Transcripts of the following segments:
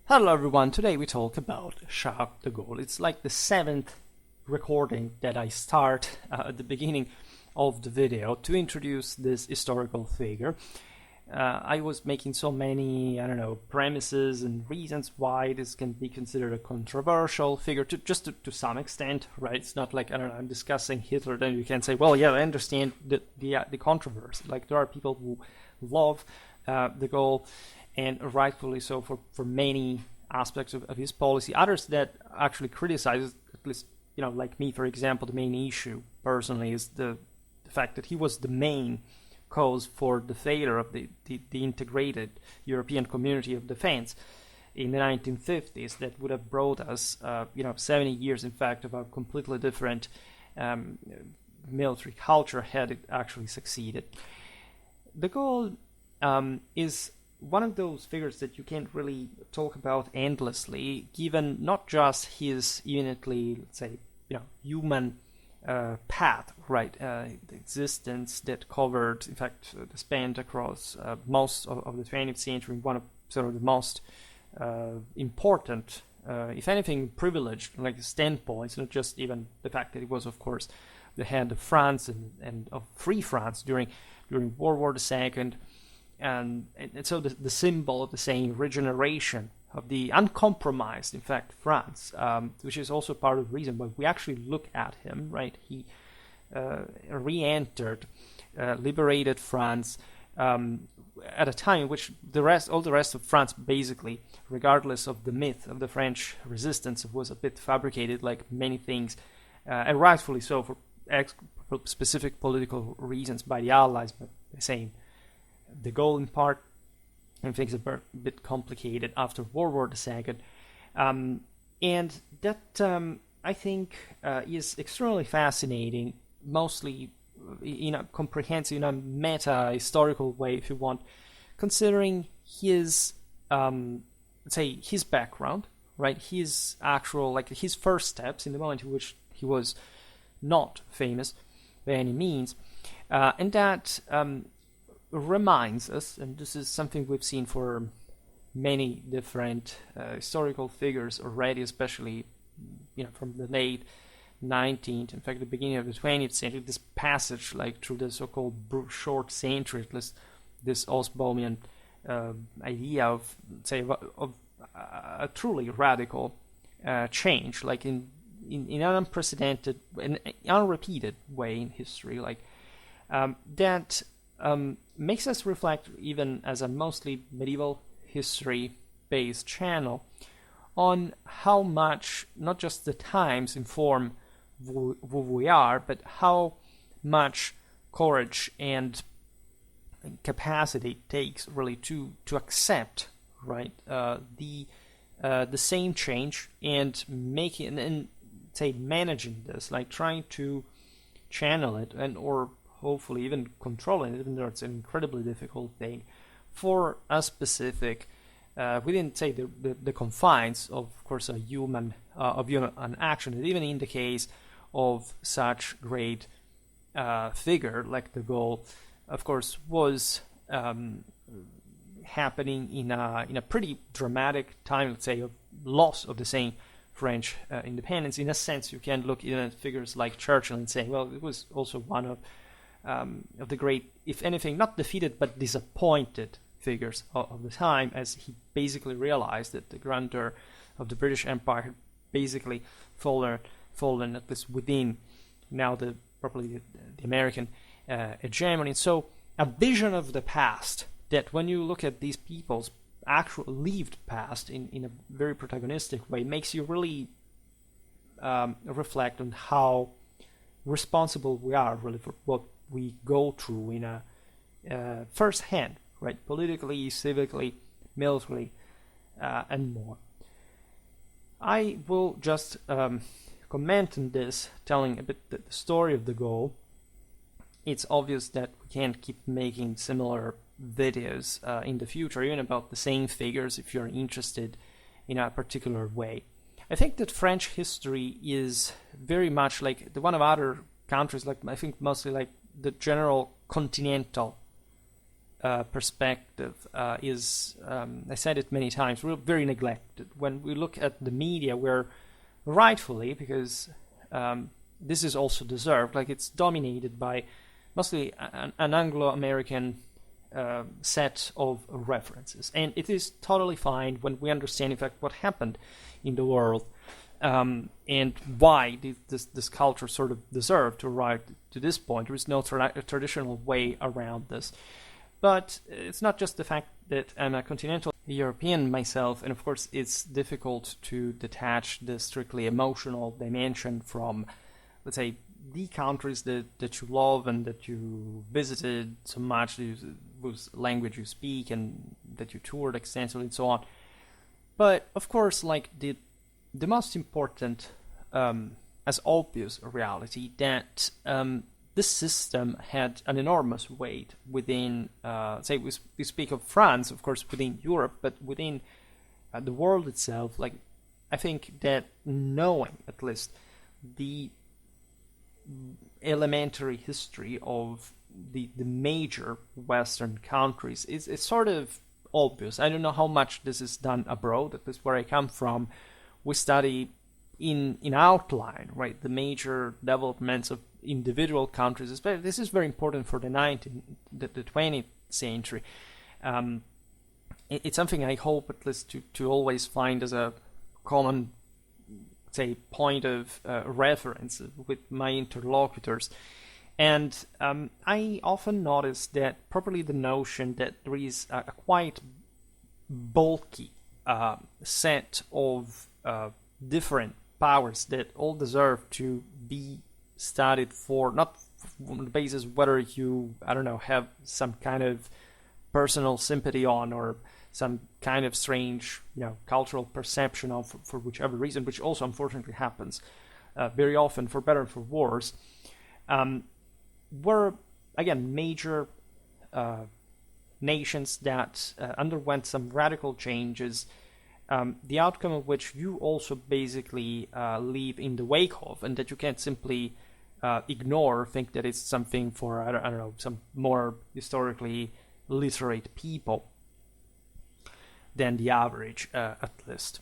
Hello everyone, today we talk about Charles de Gaulle. It's like the seventh recording that I start at the beginning of the video to introduce this historical figure. I was making so many, premises and reasons why this can be considered a controversial figure, to some extent, right? It's not like, I'm discussing Hitler, then you can say, well, yeah, I understand the controversy. Like, there are people who love de Gaulle, and rightfully so for many aspects of his policy. Others that actually criticize, at least, like me, for example, the main issue personally is the fact that he was the main cause for the failure of the integrated European community of defense in the 1950s that would have brought us, 70 years, in fact, of a completely different military culture had it actually succeeded. De Gaulle is one of those figures that you can't really talk about endlessly, given not just his unitary, let's say, human path, right? The existence that covered, in fact, spanned across most of the 20th century, one of sort of the most important, if anything, privileged, like standpoints, not just even the fact that he was, of course, the head of France and of Free France during World War II. And so the symbol of the same regeneration of the uncompromised, in fact, France, which is also part of the reason why we actually look at him, right? He re-entered, liberated France at a time in which all the rest of France, basically, regardless of the myth of the French resistance, was a bit fabricated, like many things, and rightfully so for specific political reasons by the Allies, but the same. De Gaulle, in part, and things are a bit complicated after World War II. And that, I think, is extremely fascinating, mostly in a comprehensive, in a meta-historical way, if you want, considering his, say, his background, right? His actual, like, his first steps in the moment in which he was not famous by any means. And that reminds us, and this is something we've seen for many different historical figures already, especially from the late 19th, in fact the beginning of the 20th century, this passage like through the so-called short century, this Ostbaumian idea of, say, of a truly radical change, like in an unprecedented and unrepeated way in history, like that makes us reflect, even as a mostly medieval history-based channel, on how much not just the times inform who we are, but how much courage and capacity it takes really to accept, right, the same change and making and say managing this, like trying to channel it and or hopefully even controlling it, even though it's an incredibly difficult thing, for a specific, within, say, the confines of course, a human action. And even in the case of such great figure like de Gaulle, of course, was happening in a pretty dramatic time, let's say, of loss of the same French independence. In a sense, you can look even at figures like Churchill and say, well, it was also one of the great, if anything, not defeated but disappointed figures of the time, as he basically realized that the grandeur of the British Empire had basically fallen at least within now the American hegemony. So a vision of the past that, when you look at these people's actual lived past in a very protagonistic way, makes you really reflect on how responsible we are really for what we go through in a first hand, right? Politically, civically, militarily, and more. I will just comment on this, telling a bit the story of de Gaulle. It's obvious that we can't keep making similar videos in the future, even about the same figures, if you're interested in a particular way. I think that French history is very much like the one of other countries, like I think mostly like the general continental perspective is, I said it many times, we're very neglected. When we look at the media, we're rightfully, because this is also deserved, like it's dominated by mostly an Anglo-American set of references. And it is totally fine when we understand, in fact, what happened in the world and why this culture sort of deserved to arrive to this point. There is no traditional way around this. But it's not just the fact that I'm a continental European myself, and of course it's difficult to detach the strictly emotional dimension from, let's say, the countries that you love and that you visited so much, whose language you speak and that you toured extensively and so on. But of course, like the most important, as obvious reality, that this system had an enormous weight within, say, we speak of France, of course, within Europe, but within the world itself. Like, I think that knowing at least the elementary history of the major Western countries is sort of obvious. I don't know how much this is done abroad. At least where I come from, we study in outline, right, the major developments of individual countries. Especially, this is very important for the 20th century. It's something I hope at least to always find as a common, say, point of reference with my interlocutors. And I often notice that probably the notion that there is a quite bulky set of different powers that all deserve to be studied for, not on the basis whether you, I don't know, have some kind of personal sympathy on or some kind of strange, cultural perception of for whichever reason, which also unfortunately happens very often, for better and for worse, were, again, major nations that underwent some radical changes, the outcome of which you also basically live in the wake of, and that you can't simply ignore or think that it's something for, I don't know, some more historically literate people than the average, at least.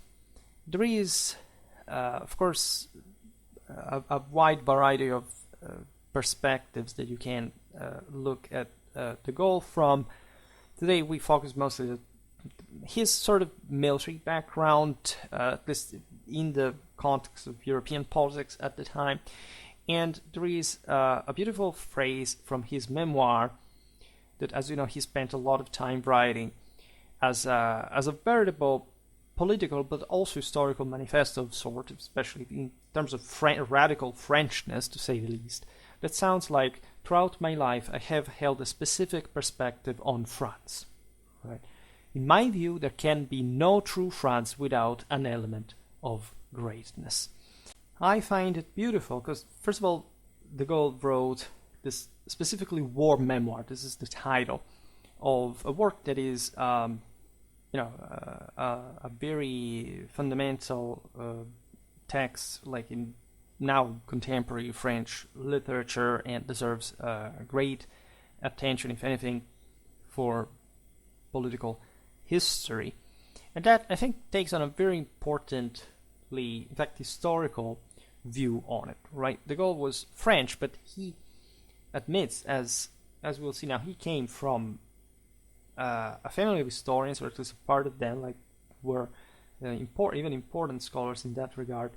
There is, of course, a wide variety of perspectives that you can look at the Gaulle from. Today we focus mostly on his sort of military background, at least in the context of European politics at the time. And there is a beautiful phrase from his memoir that, as you know, he spent a lot of time writing as a veritable political but also historical manifesto of sort, especially in terms of radical Frenchness, to say the least. That sounds like, throughout my life, I have held a specific perspective on France. Right? In my view, there can be no true France without an element of greatness. I find it beautiful because, first of all, de Gaulle wrote this specifically war memoir. This is the title of a work that is, a very fundamental text, like in now contemporary French literature, and deserves great attention, if anything, for political history. And that, I think, takes on a very importantly, in fact, historical view on it, right? De Gaulle was French, but he admits, as we'll see now, he came from a family of historians, or at least a part of them, like, were even important scholars in that regard.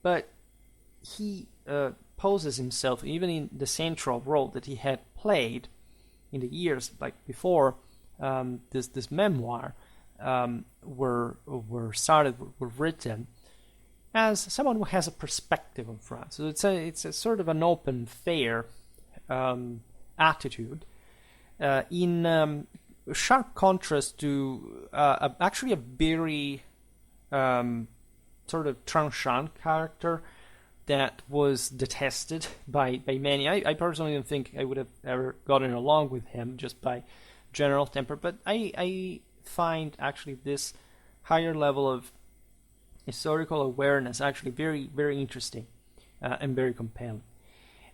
But he poses himself, even in the central role that he had played in the years like before this memoir were written, as someone who has a perspective on France. So it's a sort of an open, fair attitude in sharp contrast to actually a very sort of tranchant character that was detested by many. I personally don't think I would have ever gotten along with him just by general temper, but I find actually this higher level of historical awareness actually very, very interesting and very compelling.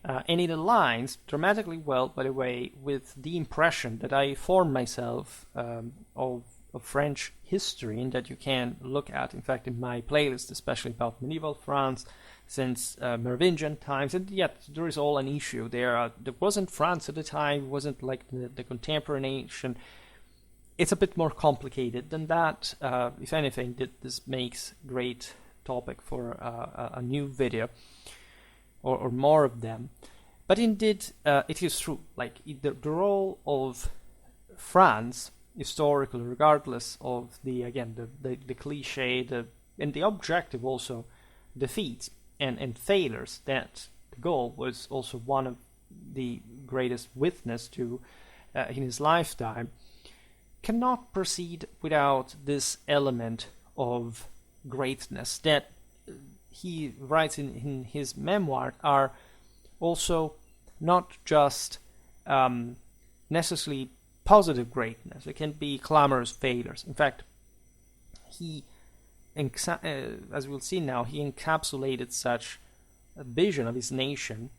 And it aligns dramatically well, by the way, with the impression that I formed myself of French history, and that you can look at, in fact, in my playlist, especially about medieval France, since Merovingian times. And yet there is all an issue there. There wasn't France at the time, it wasn't like the contemporary nation. It's a bit more complicated than that. If anything, this makes great topic for a new video, or more of them. But indeed, it is true. Like the role of France historically, regardless of the cliche, and the objective also defeats and failures that de Gaulle was also one of the greatest witness to in his lifetime, cannot proceed without this element of greatness that he writes in his memoir are also not just necessarily positive greatness. It can be clamorous failures. In fact, he, as we'll see now, he encapsulated such a vision of his nation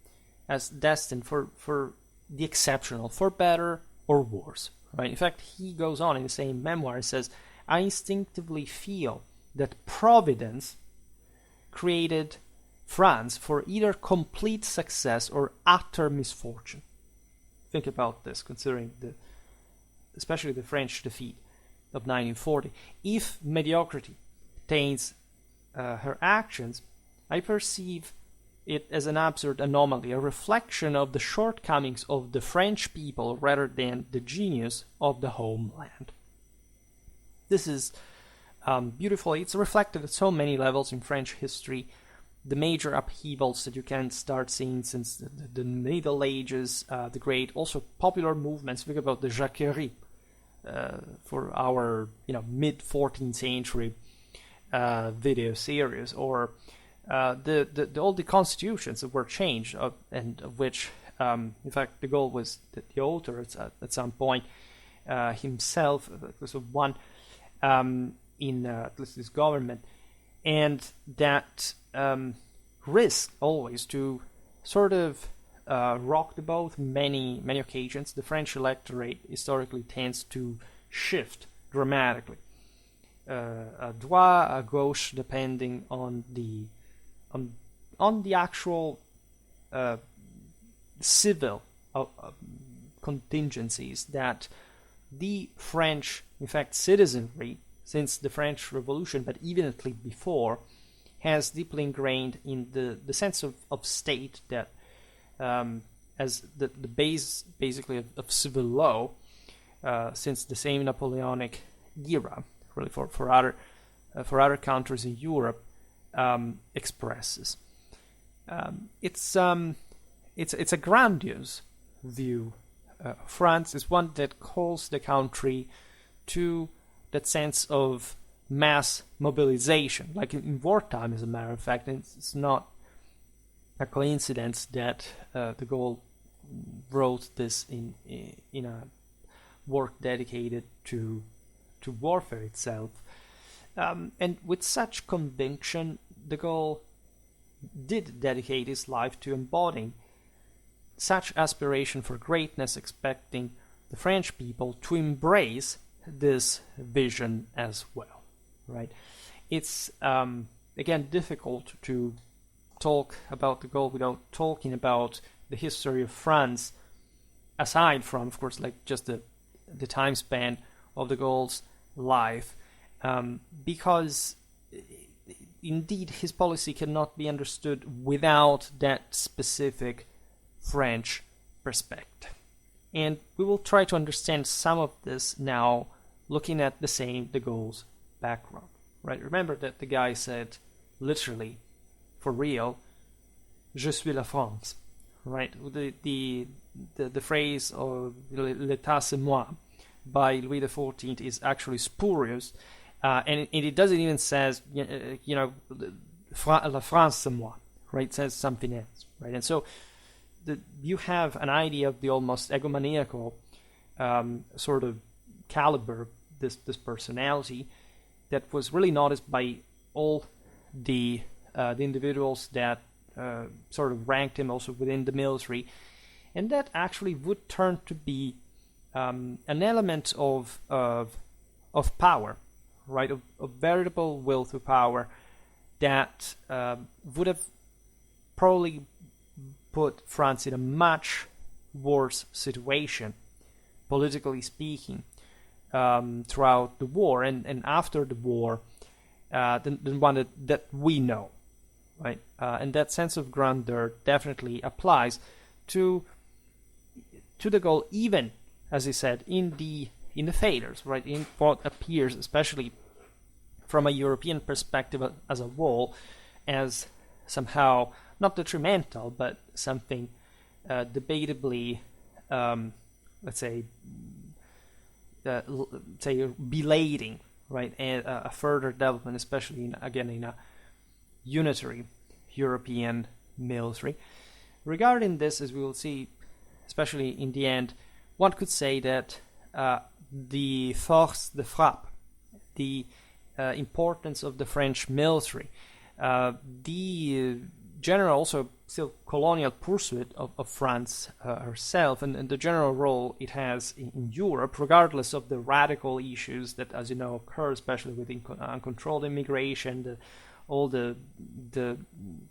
as destined for the exceptional, for better or worse. Right? In fact, he goes on in the same memoir and says, "I instinctively feel that Providence created France for either complete success or utter misfortune." Think about this, considering especially the French defeat of 1940. If mediocrity taints her actions, I perceive it as an absurd anomaly, a reflection of the shortcomings of the French people rather than the genius of the homeland. This is beautiful. It's reflected at so many levels in French history. The major upheavals that you can start seeing since the Middle Ages, the great also popular movements. Think about the Jacquerie for our mid 14th century video series, or all the constitutions that were changed, and of which in fact de Gaulle was the author at some point himself. Was one in at least his government, and that risk always to sort of rock the boat. Many occasions, the French electorate historically tends to shift dramatically, à droite, à gauche, depending on the actual civil contingencies that the French, in fact, citizenry, since the French Revolution, but evidently before, has deeply ingrained in the sense of state that as the base, basically, of civil law since the same Napoleonic era, really for other countries in Europe, expresses. It's a grandiose view. France is one that calls the country to that sense of mass mobilization, like in wartime, as a matter of fact. And it's not a coincidence that de Gaulle wrote this in a work dedicated to warfare itself. And with such conviction, de Gaulle did dedicate his life to embodying such aspiration for greatness, expecting the French people to embrace this vision as well. Right? It's again difficult to talk about de Gaulle without talking about the history of France, aside from, of course, like just the time span of de Gaulle's life, because indeed his policy cannot be understood without that specific French perspective. And we will try to understand some of this now, looking at the same de Gaulle's background. Right? Remember that the guy said, literally, for real, "Je suis la France." Right? The phrase of "L'État c'est moi" by Louis XIV is actually spurious, and it doesn't even says "La France c'est moi." Right? It says something else. Right? And so you have an idea of the almost egomaniacal sort of caliber, this personality that was really noticed by all the individuals that sort of ranked him also within the military, and that actually would turn to be an element of power, right, of veritable will to power that would have probably put France in a much worse situation, politically speaking, throughout the war and after the war, than one that we know, right? And that sense of grandeur definitely applies to the Gaulle, even as he said in the failures, right? In what appears, especially from a European perspective as a whole, as somehow not detrimental, but something debatably, let's say, belating, right, and a further development, especially in a unitary European military. Regarding this, as we will see, especially in the end, one could say that the force de frappe, the importance of the French military, the general also still colonial pursuit of France herself, and the general role it has in Europe, regardless of the radical issues that, as you know, occur, especially with uncontrolled immigration, all the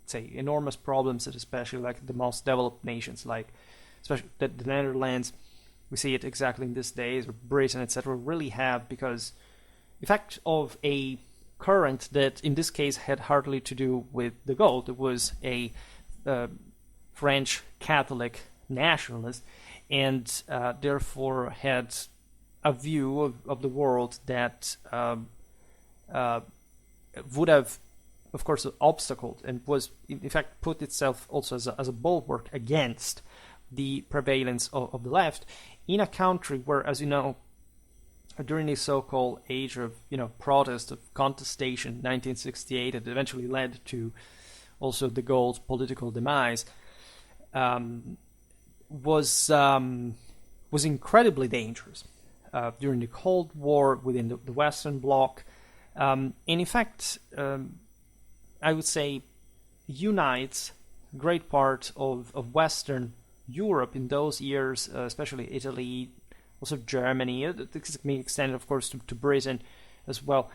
say enormous problems that especially like the most developed nations, like especially the Netherlands, we see it exactly in these days, or Britain, etc., really have, because in fact of a current that in this case had hardly to do with de Gaulle. It was a French Catholic nationalist, and therefore had a view of the world that would have, of course, obstacled and was in fact put itself also as a bulwark against the prevalence of the left in a country where, as you know, during the so-called age of protest, of contestation, 1968, it eventually led to also de Gaulle's political demise, was incredibly dangerous during the Cold War within the Western Bloc, and in fact, I would say, unites a great part of Western Europe in those years, especially Italy, also Germany. This can be extended, of course, to Britain as well.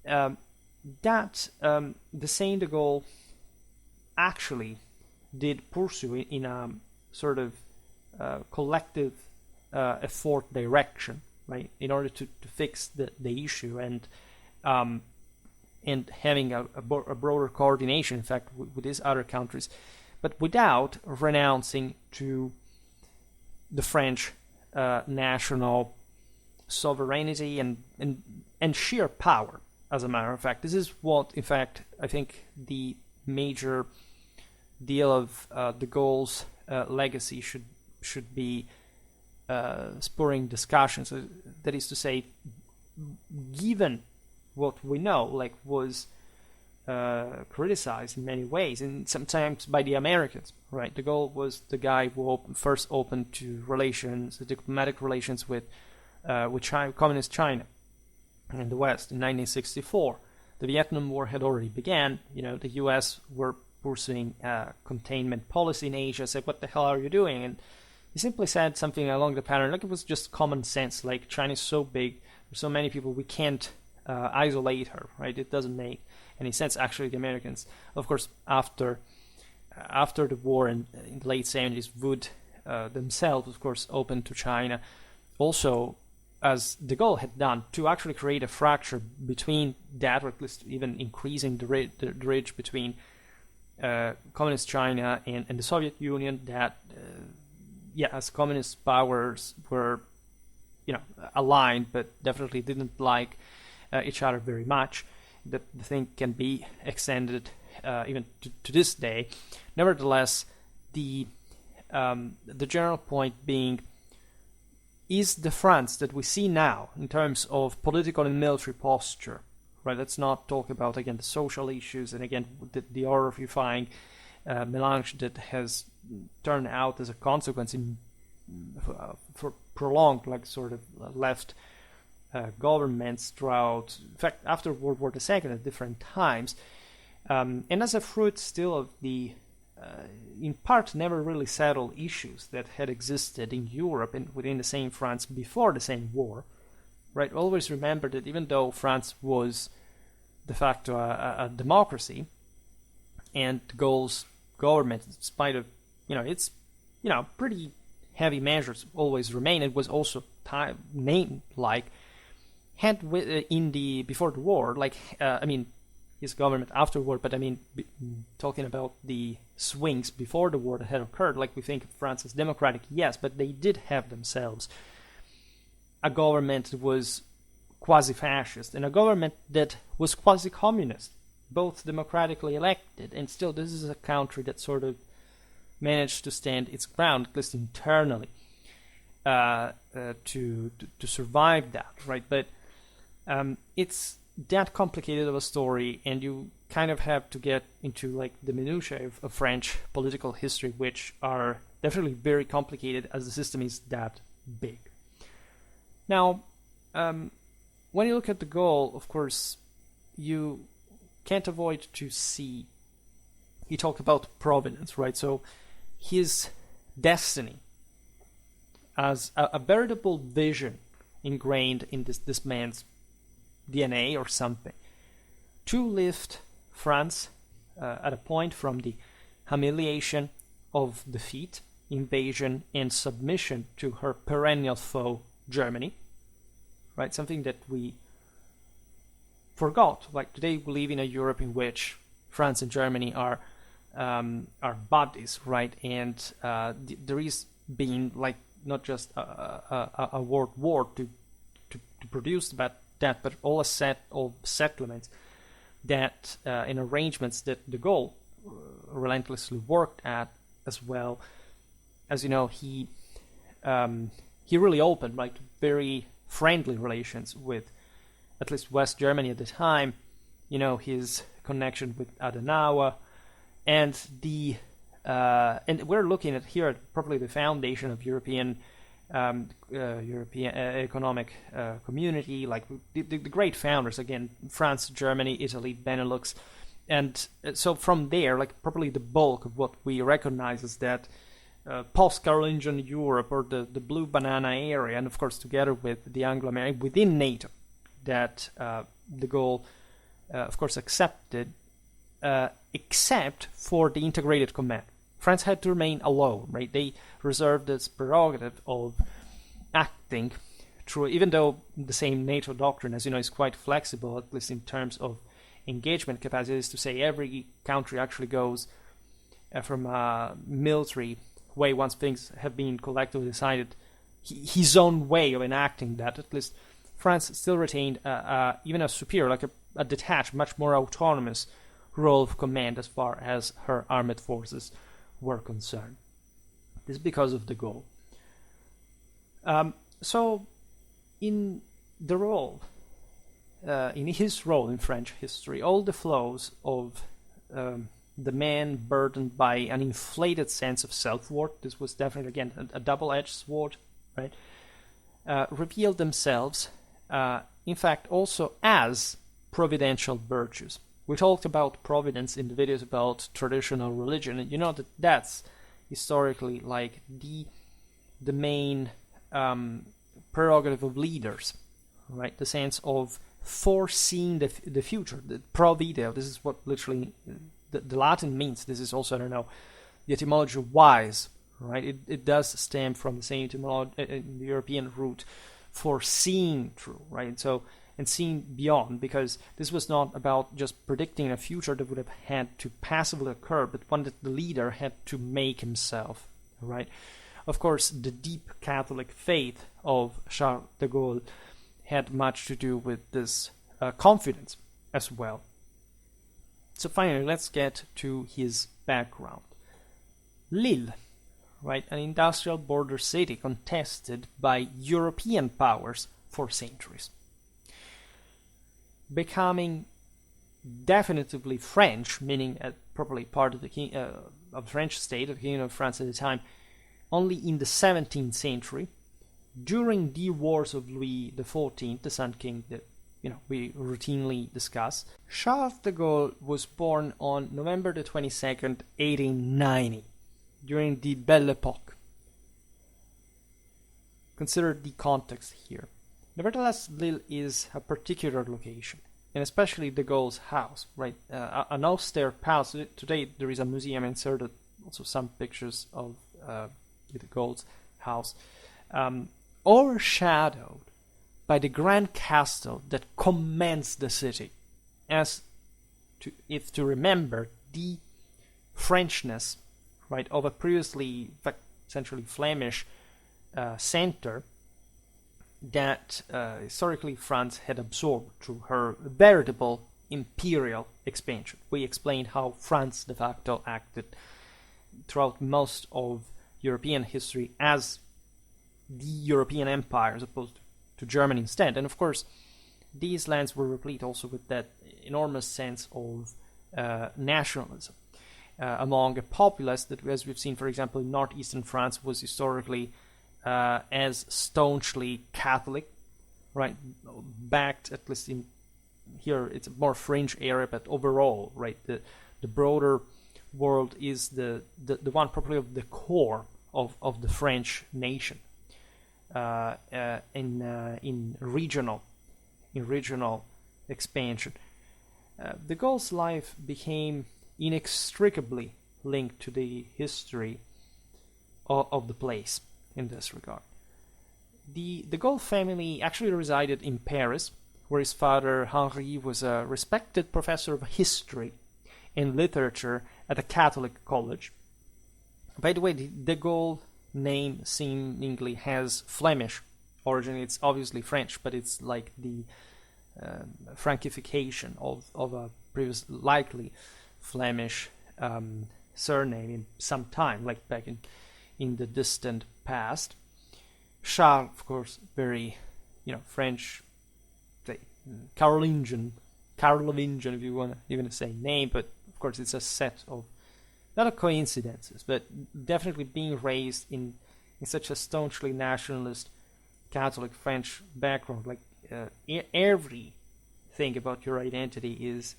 That the Saint de Gaulle actually did pursue in a sort of collective effort direction, right, in order to fix the issue and having a broader coordination, in fact, with these other countries, but without renouncing to the French national sovereignty and sheer power. As a matter of fact, this is what, in fact, I think the major deal of de Gaulle's legacy should be spurring discussions. That is to say, given what we know, like was criticized in many ways, and sometimes by the Americans, right? De Gaulle was the guy who first opened to relations, the diplomatic relations with China, communist China, in the West in 1964. The Vietnam War had already began. The U.S. were pursuing a containment policy in Asia. Said, "What the hell are you doing?" And he simply said something along the pattern, like it was just common sense. Like, China is so big, there's so many people, we can't isolate her, right? It doesn't make any sense. Actually, the Americans, of course, after the war in the late 70s, would themselves, of course, open to China, also as de Gaulle had done, to actually create a fracture between that, or at least even increasing the ridge between communist China and the Soviet Union, that as communist powers were aligned, but definitely didn't like each other very much. The thing can be extended even to this day. Nevertheless, the general point being, is the France that we see now in terms of political and military posture, right? Let's not talk about, again, the social issues and, again, the horrifying melange that has turned out as a consequence for prolonged, like, sort of left governments throughout, in fact, after World War II at different times. and as a fruit still of the, in part, never really settled issues that had existed in Europe and within the same France before the same war, right? Always remember that even though France was de facto a democracy, and Gaulle's government, in spite of, its, pretty heavy measures always remained, it was also named like, had in the, before the war, like, his government afterward, but talking about the swings before the war that had occurred, like we think of France as democratic, yes, but they did have themselves a government that was quasi-fascist and a government that was quasi-communist, both democratically elected, and still this is a country that sort of managed to stand its ground, at least internally, to survive that, right? But it's that complicated of a story, and you kind of have to get into like the minutiae of French political history, which are definitely very complicated as the system is that big. Now, when you look at the Gaulle, of course, you can't avoid to see, he talked about providence, right? So his destiny as a veritable vision ingrained in this man's DNA or something, to lift France at a point from the humiliation of defeat, invasion, and submission to her perennial foe, Germany, right? Something that we forgot. Like today, we live in a Europe in which France and Germany are buddies, right? And there is being like not just a world war to produce that, but all a set of settlements that and arrangements that de Gaulle relentlessly worked at, as well as he really opened like very friendly relations with at least West Germany at the time. His connection with Adenauer and the and we're looking at here at probably the foundation of European economic community, like the great founders, again, France, Germany, Italy, Benelux, and so from there, like probably the bulk of what we recognize as that post-Carolingian Europe, or the blue banana area, and of course together with the Anglo-American within NATO, that de Gaulle, of course, accepted, except for the integrated command. France had to remain alone, right? They reserved this prerogative of acting through, even though the same NATO doctrine, as you know, is quite flexible, at least in terms of engagement capacity, is to say every country actually goes from a military way once things have been collectively decided, his own way of enacting that. At least France still retained even a superior, like a detached, much more autonomous role of command as far as her armed forces were concerned. This is because of de Gaulle. So, in the role, in his role in French history, all the flows of the man burdened by an inflated sense of self-worth, this was definitely, again, a double-edged sword, right, revealed themselves, in fact, also as providential virtues. We talked about providence in the videos about traditional religion, and you know that that's historically like the main prerogative of leaders, right? The sense of foreseeing the future, the provideo. This is what literally the Latin means. This is also, I don't know, the etymology of wise, right? It does stem from the same etymology, the European root, foreseeing through, right? So, and seeing beyond, because this was not about just predicting a future that would have had to passively occur, but one that the leader had to make himself, right? Of course, the deep Catholic faith of Charles de Gaulle had much to do with this confidence as well. So finally, let's get to his background. Lille, right, an industrial border city contested by European powers for centuries. Becoming definitively French, meaning probably part of the French state, of the Kingdom of France at the time, only in the 17th century, during the wars of Louis XIV, the Sun King, that we routinely discuss. Charles de Gaulle was born on November the 22nd, 1890, during the Belle Époque. Consider the context here. Nevertheless, Lille is a particular location, and especially de Gaulle's house, right? An austere palace. Today there is a museum inserted, also some pictures of de Gaulle's house, overshadowed by the grand castle that commands the city. If to remember the Frenchness, right, of a previously, in fact, essentially Flemish center that historically France had absorbed through her veritable imperial expansion. We explained how France de facto acted throughout most of European history as the European empire as opposed to Germany instead. And of course, these lands were replete also with that enormous sense of nationalism among a populace that, as we've seen, for example, in northeastern France, was historically as staunchly Catholic, right? Backed, at least in here, it's a more fringe area, but overall, right, the broader world is the one probably of the core of the French nation in regional expansion. De Gaulle's life became inextricably linked to the history of the place in this regard. The Gaulle family actually resided in Paris, where his father Henri was a respected professor of history and literature at a Catholic college. By the way, the de Gaulle name seemingly has Flemish origin. It's obviously French, but it's like the Francification of a previous likely Flemish surname in some time, like back in the distant past. Charles, of course, very French, Carolingian, if you want to even say name, but of course it's a set of not of coincidences, but definitely being raised in such a staunchly nationalist Catholic French background, like everything about your identity is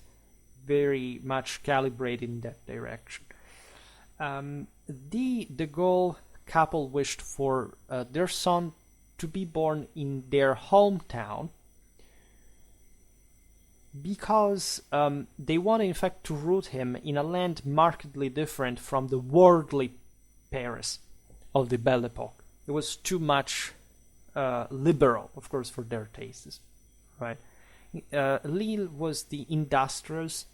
very much calibrated in that direction. The de Gaulle couple wished for their son to be born in their hometown because they wanted, in fact, to root him in a land markedly different from the worldly Paris of the Belle Époque. It was too much liberal, of course, for their tastes, right? Lille was the industrious,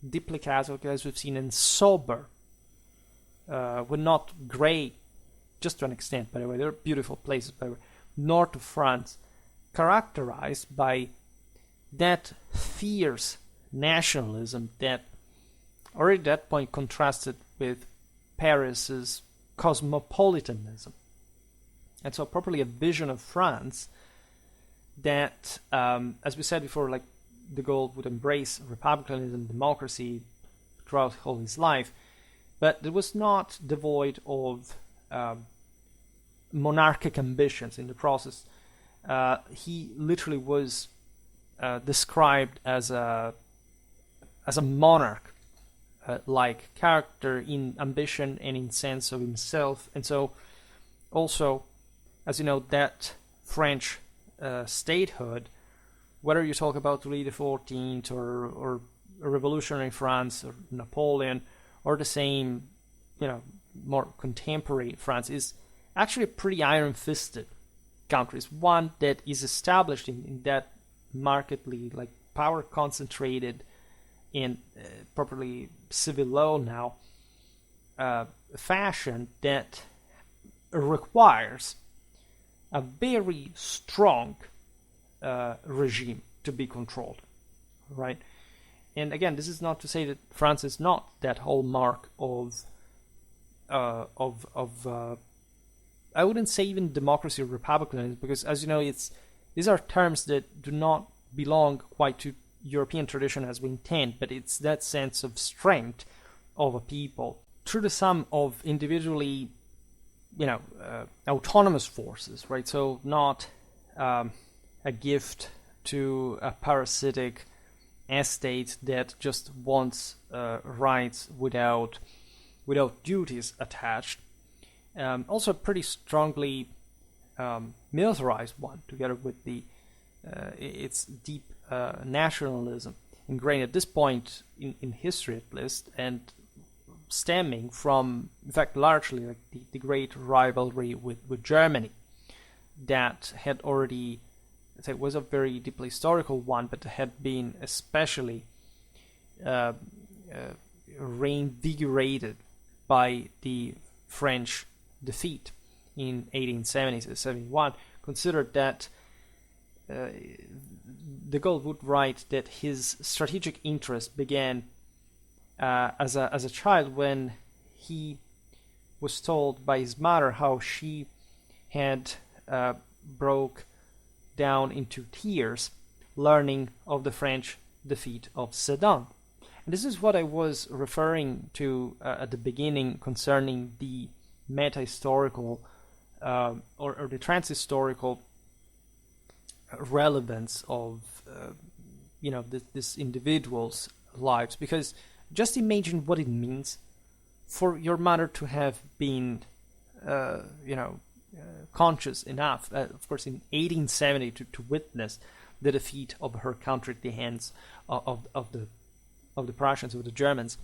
deeply Catholic, as we've seen, and sober, but not great, just to an extent, by the way. They're beautiful places, by the way. North of France, characterized by that fierce nationalism that already at that point contrasted with Paris's cosmopolitanism. And so properly a vision of France that, as we said before, like de Gaulle would embrace republicanism, democracy throughout all his life, but it was not devoid of monarchic ambitions in the process. He literally was described as a monarch like character in ambition and in sense of himself. And so also, as you know, that French statehood, whether you talk about Louis XIV or revolutionary France or Napoleon or the same, more contemporary France, is actually a pretty iron-fisted country. It's one that is established in that markedly like power concentrated in properly civil law now fashion that requires a very strong regime to be controlled, right? And again, this is not to say that France is not that hallmark of I wouldn't say even democracy or republicanism, because as you know, these are terms that do not belong quite to European tradition as we intend, but it's that sense of strength of a people through the sum of individually, autonomous forces, right? So not a gift to a parasitic estate that just wants rights without duties attached. Also a pretty strongly militarized one, together with its deep nationalism ingrained at this point in history at least, and stemming from, in fact, largely like the great rivalry with Germany that had already, let's say, was a very deeply historical one, but had been especially reinvigorated by the French defeat in 1870-71. Considered that de Gaulle would write that his strategic interest began as a child, when he was told by his mother how she had broke down into tears learning of the French defeat of Sedan. And this is what I was referring to at the beginning concerning the meta-historical or the trans-historical relevance of this individual's lives. Because just imagine what it means for your mother to have been conscious enough, of course in 1870, to witness the defeat of her country at the hands of the Prussians, of the Germans,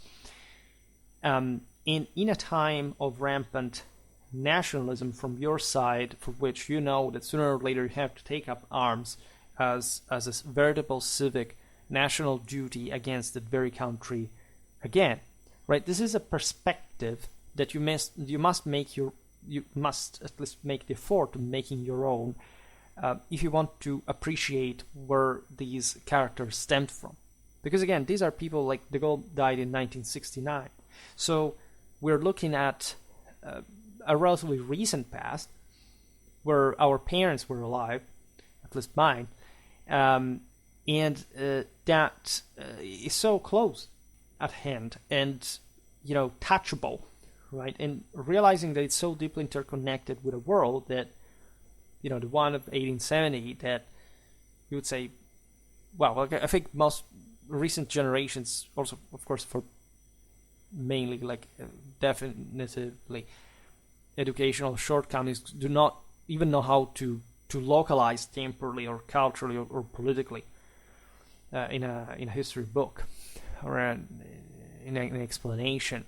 in a time of rampant nationalism from your side, for which you know that sooner or later you have to take up arms as a veritable civic national duty against that very country again, right? This is a perspective that you must at least make the effort of making your own, if you want to appreciate where these characters stemmed from. Because again, these are people like de Gaulle died in 1969. So we're looking at a relatively recent past where our parents were alive, at least mine, and that is so close at hand and, touchable, right? And realizing that it's so deeply interconnected with a world that, the one of 1870, that you would say, well, I think most recent generations also, of course, for mainly definitively educational shortcomings, do not even know how to localize temporally or culturally or politically in a history book or in an explanation.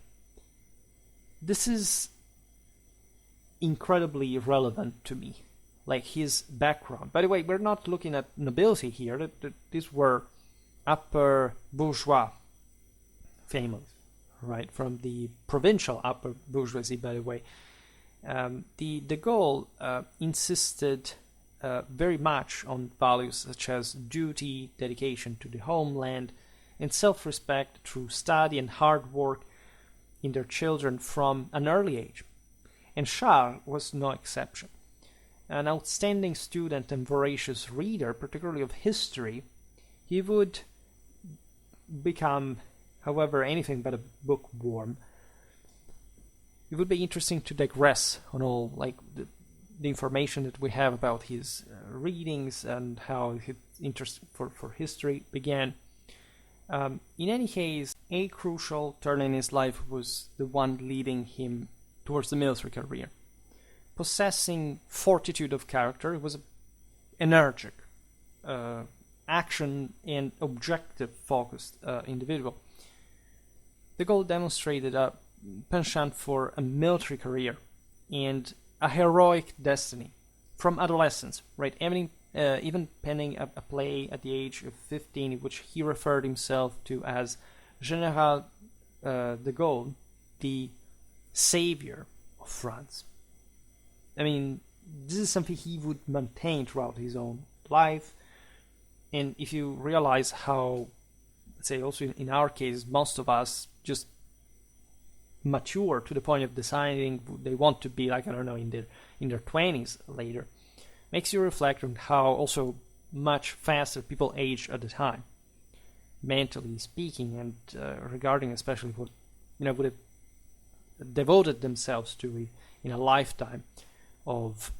This is incredibly relevant to me, like his background. By the way, we're not looking at nobility here. These were upper bourgeois families, right? From the provincial upper bourgeoisie, by the way. De Gaulle insisted very much on values such as duty, dedication to the homeland, and self-respect through study and hard work in their children from an early age. And Charles was no exception. An outstanding student and voracious reader, particularly of history, he would become, however, anything but a bookworm. It would be interesting to digress on all the information that we have about his readings and how his interest for history began. In any case, a crucial turn in his life was the one leading him towards the military career. Possessing fortitude of character, he was an energetic, action and objective-focused individual. De Gaulle demonstrated a penchant for a military career and a heroic destiny from adolescence, right? Even penning a play at the age of 15, in which he referred himself to as General de Gaulle, the savior of France. I mean, this is something he would maintain throughout his own life. And if you realize how, let's say, also in our case, most of us just mature to the point of deciding they want to be like, I don't know, in their 20s later, makes you reflect on how also much faster people age at the time, mentally speaking, and regarding especially what would have devoted themselves to in a lifetime of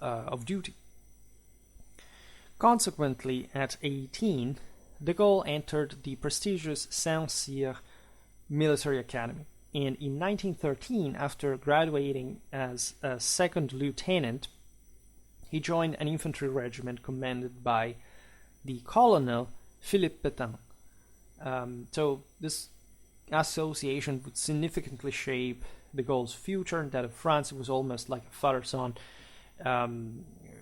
duty. Consequently, at 18, de Gaulle entered the prestigious Saint-Cyr military academy. And in 1913, after graduating as a second lieutenant, he joined an infantry regiment commanded by the colonel Philippe Pétain. So this association would significantly shape de Gaulle's future and that of France. It was almost like a father-son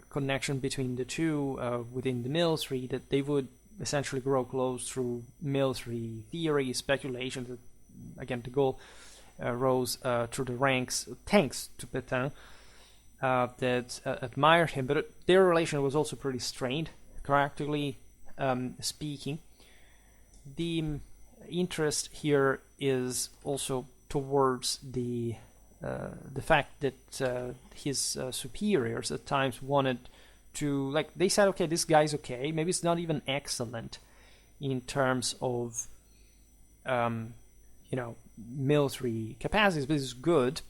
connection between the two within the military, that they would essentially grow close through military theory, speculation. That, again, de Gaulle rose through the ranks thanks to Pétain, that admired him, but their relation was also pretty strained, characterly speaking. The interest here is also towards the fact that his superiors at times wanted to, like, they said, okay, this guy's okay, maybe it's not even excellent in terms of military capacities, but it's good.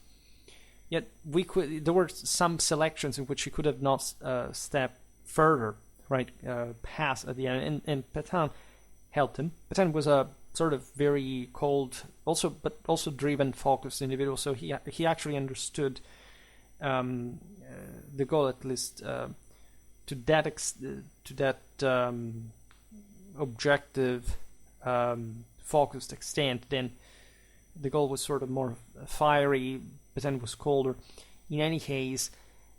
Yet there were some selections in which he could have not stepped further, right, past at the end, and Pétain helped him. Pétain was a sort of very cold, but also driven, focused individual. So he actually understood de Gaulle, at least to that objective, focused extent. Then de Gaulle was sort of more fiery, Pétain was colder. In any case,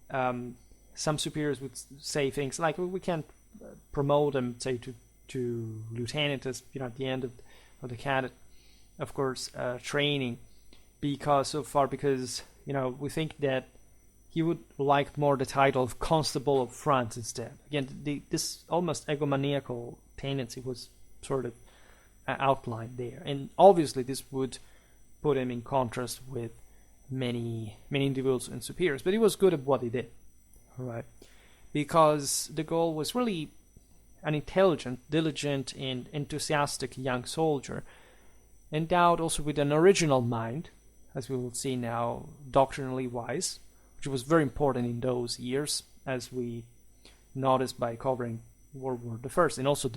some superiors would say things like, well, we can't promote him, say, to lieutenant, as at the end of the cadet, of course, training, because we think that he would like more the title of Constable of France instead. Again, this almost egomaniacal tendency was sort of outlined there, and obviously this would put him in contrast with many individuals and superiors, but he was good at what he did, right? Because de Gaulle was really an intelligent, diligent, and enthusiastic young soldier, endowed also with an original mind, as we will see now, doctrinally wise, which was very important in those years, as we noticed by covering World War I, and also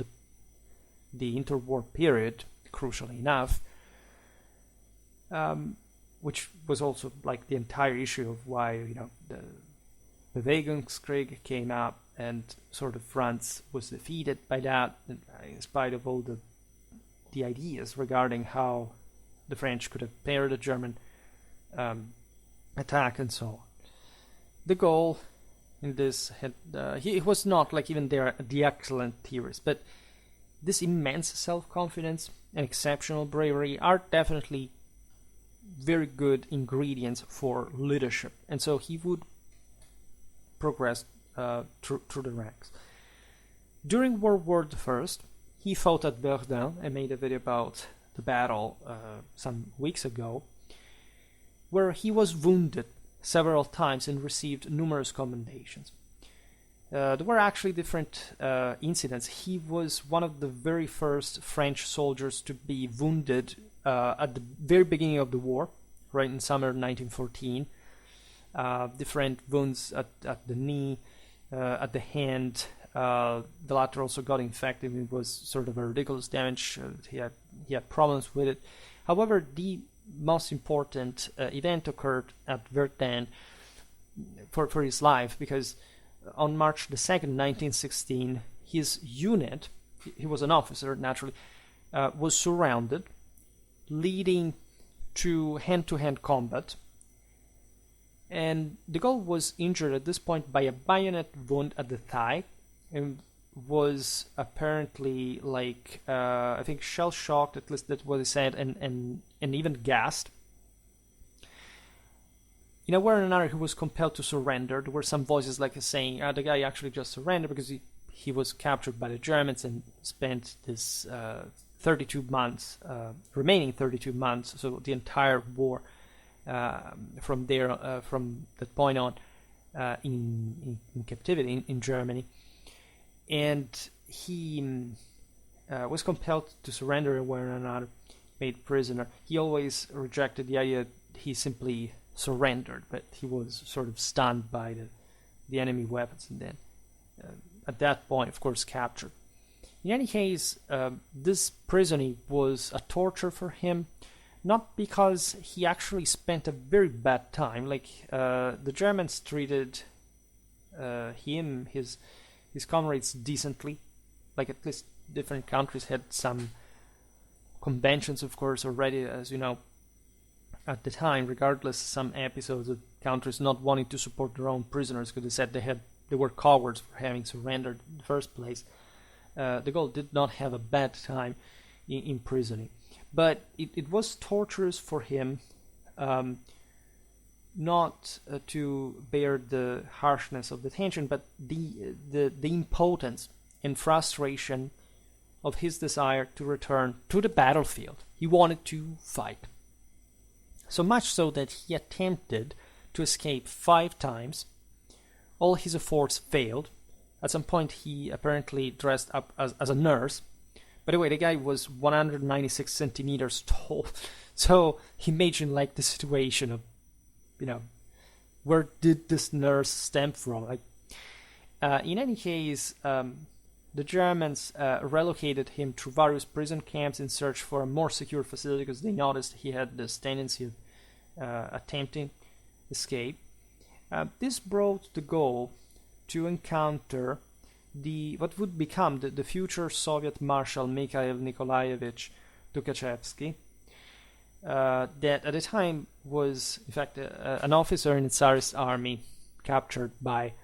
the interwar period, crucially enough, which was also like the entire issue of why the Bewegungskrieg came up, and sort of France was defeated by that, in spite of all the ideas regarding how the French could have parried a German attack and so on. De Gaulle, in this, he was not like even the excellent theorist, but this immense self-confidence and exceptional bravery are definitely very good ingredients for leadership, and so he would progress through the ranks. During World War I, he fought at Verdun. I made a video about the battle some weeks ago, where he was wounded several times and received numerous commendations. There were actually different incidents. He was one of the very first French soldiers to be wounded at the very beginning of the war, right in summer 1914. Different wounds at the knee, at the hand. The latter also got infected. It was sort of a ridiculous damage. He had problems with it. However, the most important event occurred at Verdun for his life, because on March the 2nd, 1916, his unit, he was an officer naturally, was surrounded, leading to hand-to-hand combat. And de Gaulle was injured at this point by a bayonet wound at the thigh, and was apparently I think shell-shocked, at least that's what he said, and even gassed. In a way or another, he was compelled to surrender. There were some voices saying the guy actually just surrendered because he was captured by the Germans and spent this 32 months, remaining 32 months, so the entire war from that point on, in captivity in Germany. And he was compelled to surrender one or another, made prisoner. He always rejected the idea that he simply surrendered, but he was sort of stunned by the enemy weapons, and then at that point, of course, captured. In any case, this prison was a torture for him, not because he actually spent a very bad time. Like the Germans treated him, his comrades decently. Like at least different countries had some conventions, of course, already, as you know, at the time. Regardless, some episodes of countries not wanting to support their own prisoners because they said they were cowards for having surrendered in the first place. De Gaulle did not have a bad time in imprisoning, but it was torturous for him, not to bear the harshness of the tension, but the impotence and frustration of his desire to return to the battlefield. He wanted to fight. So much so that he attempted to escape 5 times. All his efforts failed. At some point, he apparently dressed up as a nurse. By the way, the guy was 196 centimeters tall. So imagine like the situation of, where did this nurse stem from? Like, in any case, the Germans relocated him to various prison camps in search for a more secure facility because they noticed he had this tendency of attempting escape. This brought de Gaulle to encounter what would become the future Soviet Marshal Mikhail Nikolaevich Tukhachevsky, that at the time was, in fact, an officer in the Tsarist army captured by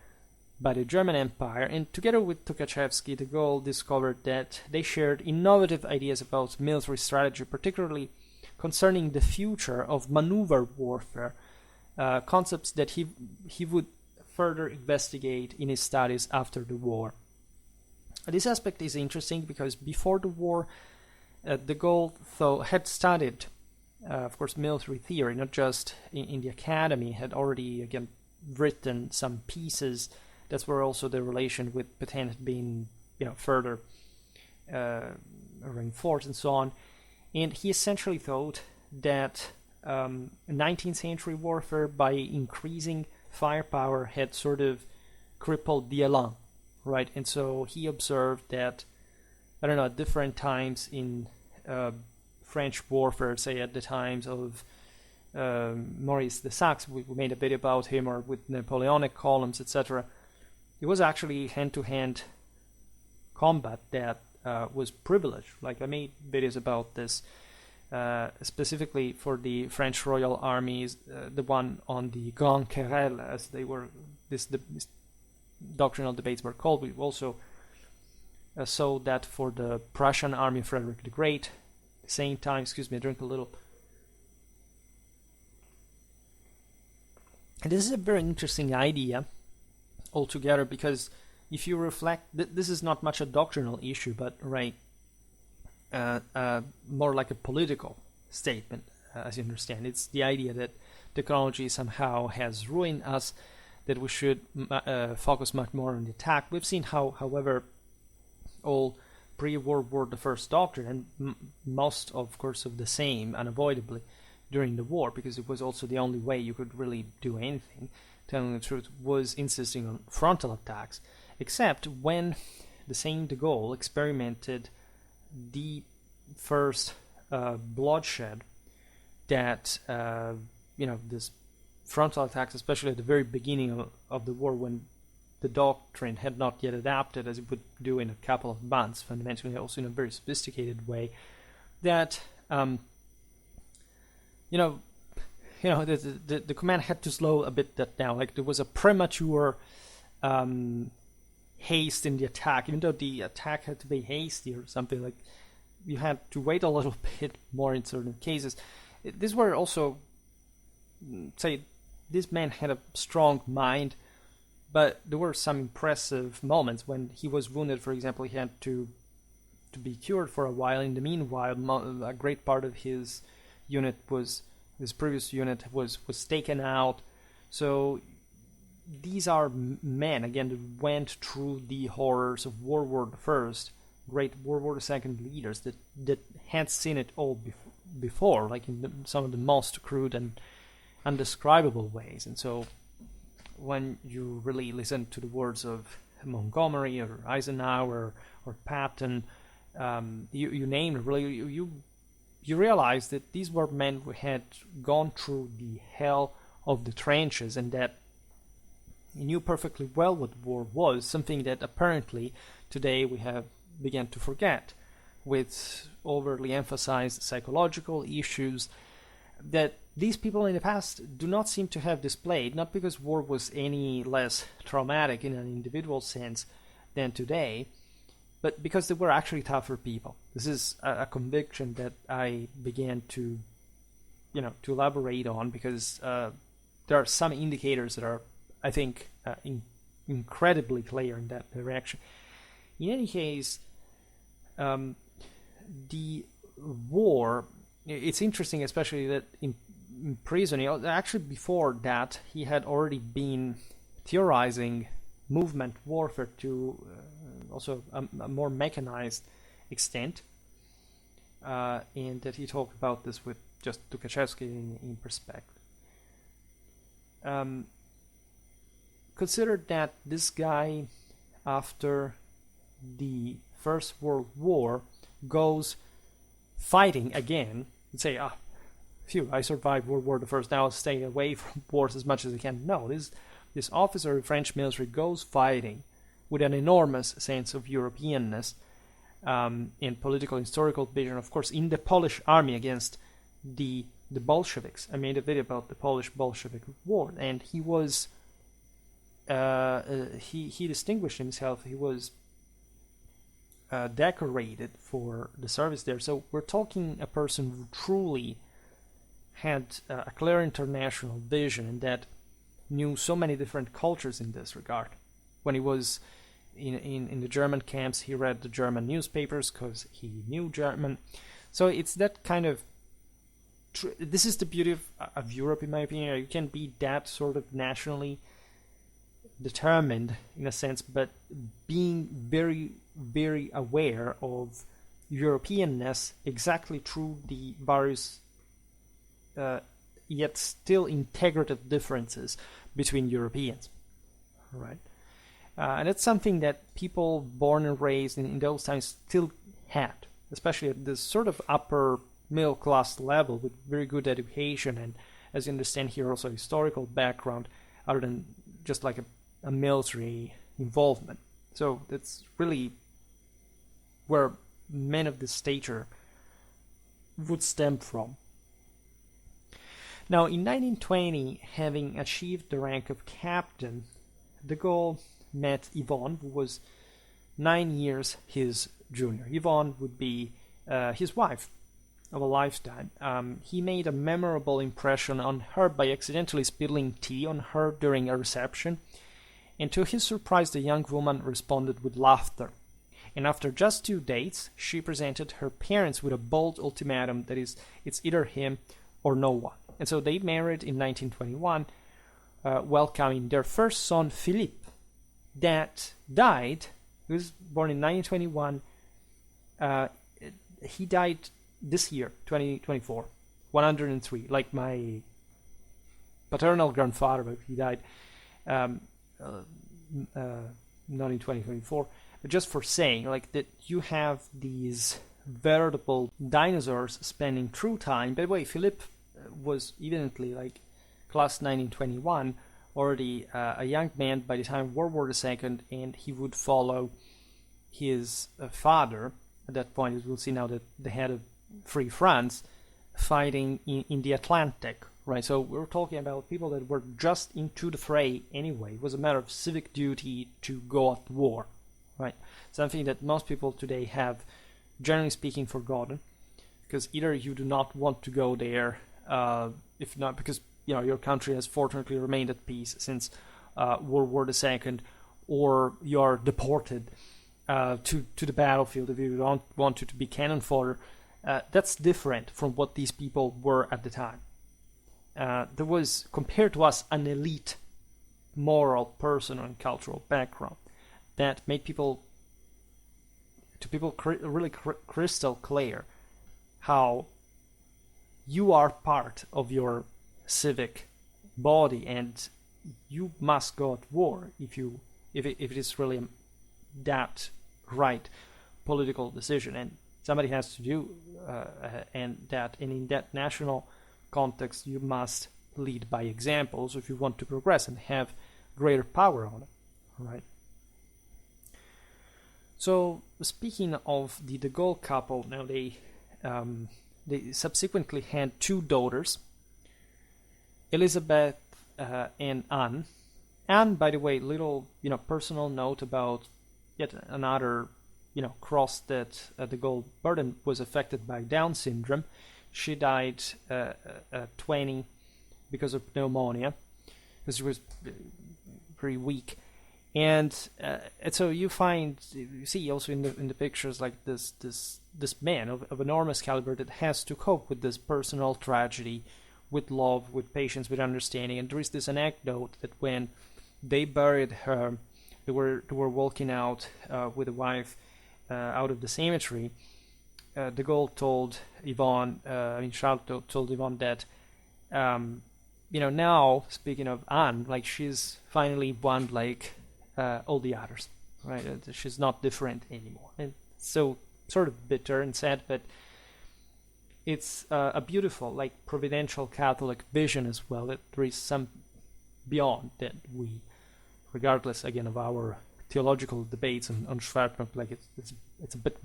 the German Empire, and together with Tukhachevsky, de Gaulle discovered that they shared innovative ideas about military strategy, particularly concerning the future of maneuver warfare, concepts that he would further investigate in his studies after the war. This aspect is interesting because before the war, de Gaulle had studied, of course, military theory, not just in the academy, had already, again, written some pieces. That's where also the relation with Pétain had been, further reinforced and so on. And he essentially thought that 19th century warfare, by increasing firepower, had sort of crippled the élan, right? And so he observed that, at different times in French warfare, say at the times of Maurice de Saxe, we made a bit about him, or with Napoleonic columns, etc., it was actually hand-to-hand combat that was privileged. Like I made videos about this, specifically for the French Royal Armies, the one on the Grande Querelle, as they were, this doctrinal debates were called. We also saw that for the Prussian army of Frederick the Great. At the same time, excuse me, I drink a little. And this is a very interesting idea altogether, because if you reflect, this is not much a doctrinal issue, but more like a political statement, as you understand. It's the idea that technology somehow has ruined us, that we should focus much more on the attack. We've seen how, however, all pre-World War I doctrine, and most, of course, of the same, unavoidably, during the war, because it was also the only way you could really do anything, telling the truth, was insisting on frontal attacks, except when the same de Gaulle experimented the first bloodshed that, this frontal attacks, especially at the very beginning of the war, when the doctrine had not yet adapted, as it would do in a couple of months, fundamentally also in a very sophisticated way, that, the command had to slow a bit that down. Like there was a premature haste in the attack, even though the attack had to be hasty or something. Like you had to wait a little bit more in certain cases. These were also, say, this man had a strong mind, but there were some impressive moments when he was wounded. For example, he had to be cured for a while. In the meanwhile, a great part of his unit was, his previous unit was taken out. So these are men, again, that went through the horrors of World War I, great World War II leaders that had seen it all before, like in some of the most crude and undescribable ways. And so when you really listen to the words of Montgomery or Eisenhower or Patton, you name it, really, you realize that these were men who had gone through the hell of the trenches, and that he knew perfectly well what war was, something that apparently today we have begun to forget, with overly emphasized psychological issues that these people in the past do not seem to have displayed, not because war was any less traumatic in an individual sense than today, but because they were actually tougher people. This is a conviction that I began to, to elaborate on, because there are some indicators that are, I think, incredibly clear in that direction. In any case, the war, it's interesting, especially that in prison, actually before that, he had already been theorizing movement warfare to also a more mechanized extent, and that he talked about this with just Tukhachevsky in perspective. Consider that this guy, after the First World War, goes fighting again and say, phew, I survived World War I, now I'll stay away from wars as much as I can. No, this officer of the French military goes fighting with an enormous sense of Europeanness and political historical vision, of course, in the Polish army against the Bolsheviks. I made a video about the Polish-Bolshevik War, and he was he distinguished himself. He was decorated for the service there. So we're talking a person who truly had a clear international vision, and that knew so many different cultures in this regard. When he was in the German camps, he read the German newspapers because he knew German. So it's that kind of... this is the beauty of Europe, in my opinion. You can be that sort of nationally determined, in a sense, but being very, very aware of Europeanness exactly through the various yet still integrative differences between Europeans, right? And it's something that people born and raised in those times still had, especially at this sort of upper middle class level with very good education and, as you understand here, also historical background, other than just like a military involvement. So that's really where men of this stature would stem from. Now, in 1920, having achieved the rank of captain, de Gaulle met Yvonne, who was 9 years his junior. Yvonne would be his wife of a lifetime. He made a memorable impression on her by accidentally spilling tea on her during a reception, and to his surprise, the young woman responded with laughter. And after just 2 dates, she presented her parents with a bold ultimatum that is, it's either him or no one. And so they married in 1921, welcoming their first son, Philippe, that died. He was born in 1921. He died this year, 2024, 103, like my paternal grandfather, but he died not in 2024. But just for saying, like, that you have these veritable dinosaurs spending true time. By the way, Philippe was evidently like class 1921, already a young man by the time of World War II, and he would follow his father at that point, as we'll see now, that the head of Free France, fighting in the Atlantic, right? So we're talking about people that were just into the fray anyway. It was a matter of civic duty to go at war, right? Something that most people today have, generally speaking, forgotten, because either you do not want to go there, if not because your country has fortunately remained at peace since World War II, or you are deported to the battlefield if you don't want to be cannon fodder. That's different from what these people were at the time. There was, compared to us, an elite moral, personal, and cultural background that made really crystal clear how you are part of your civic body and you must go at war if you if it is really that right political decision, and somebody has to do, and in that national context, you must lead by examples if you want to progress and have greater power on it, right? So speaking of the de Gaulle couple, now they subsequently had two daughters, Elizabeth and Anne. Anne, by the way, little personal note about yet another cross that de Gaulle burden, was affected by Down syndrome. She died at 20 because of pneumonia, because she was pretty weak. And so you see also in the pictures like this man of enormous caliber that has to cope with this personal tragedy, with love, with patience, with understanding. And there is this anecdote that when they buried her, they were walking out with the wife out of the cemetery. De Gaulle told Yvonne, Charles told Yvonne that, now, speaking of Anne, like she's finally one like all the others, right? She's not different anymore. And so sort of bitter and sad, but it's a beautiful, like, providential Catholic vision as well, that there is some beyond that we, regardless again of our theological debates on Schwerpunkt, like it's a bit,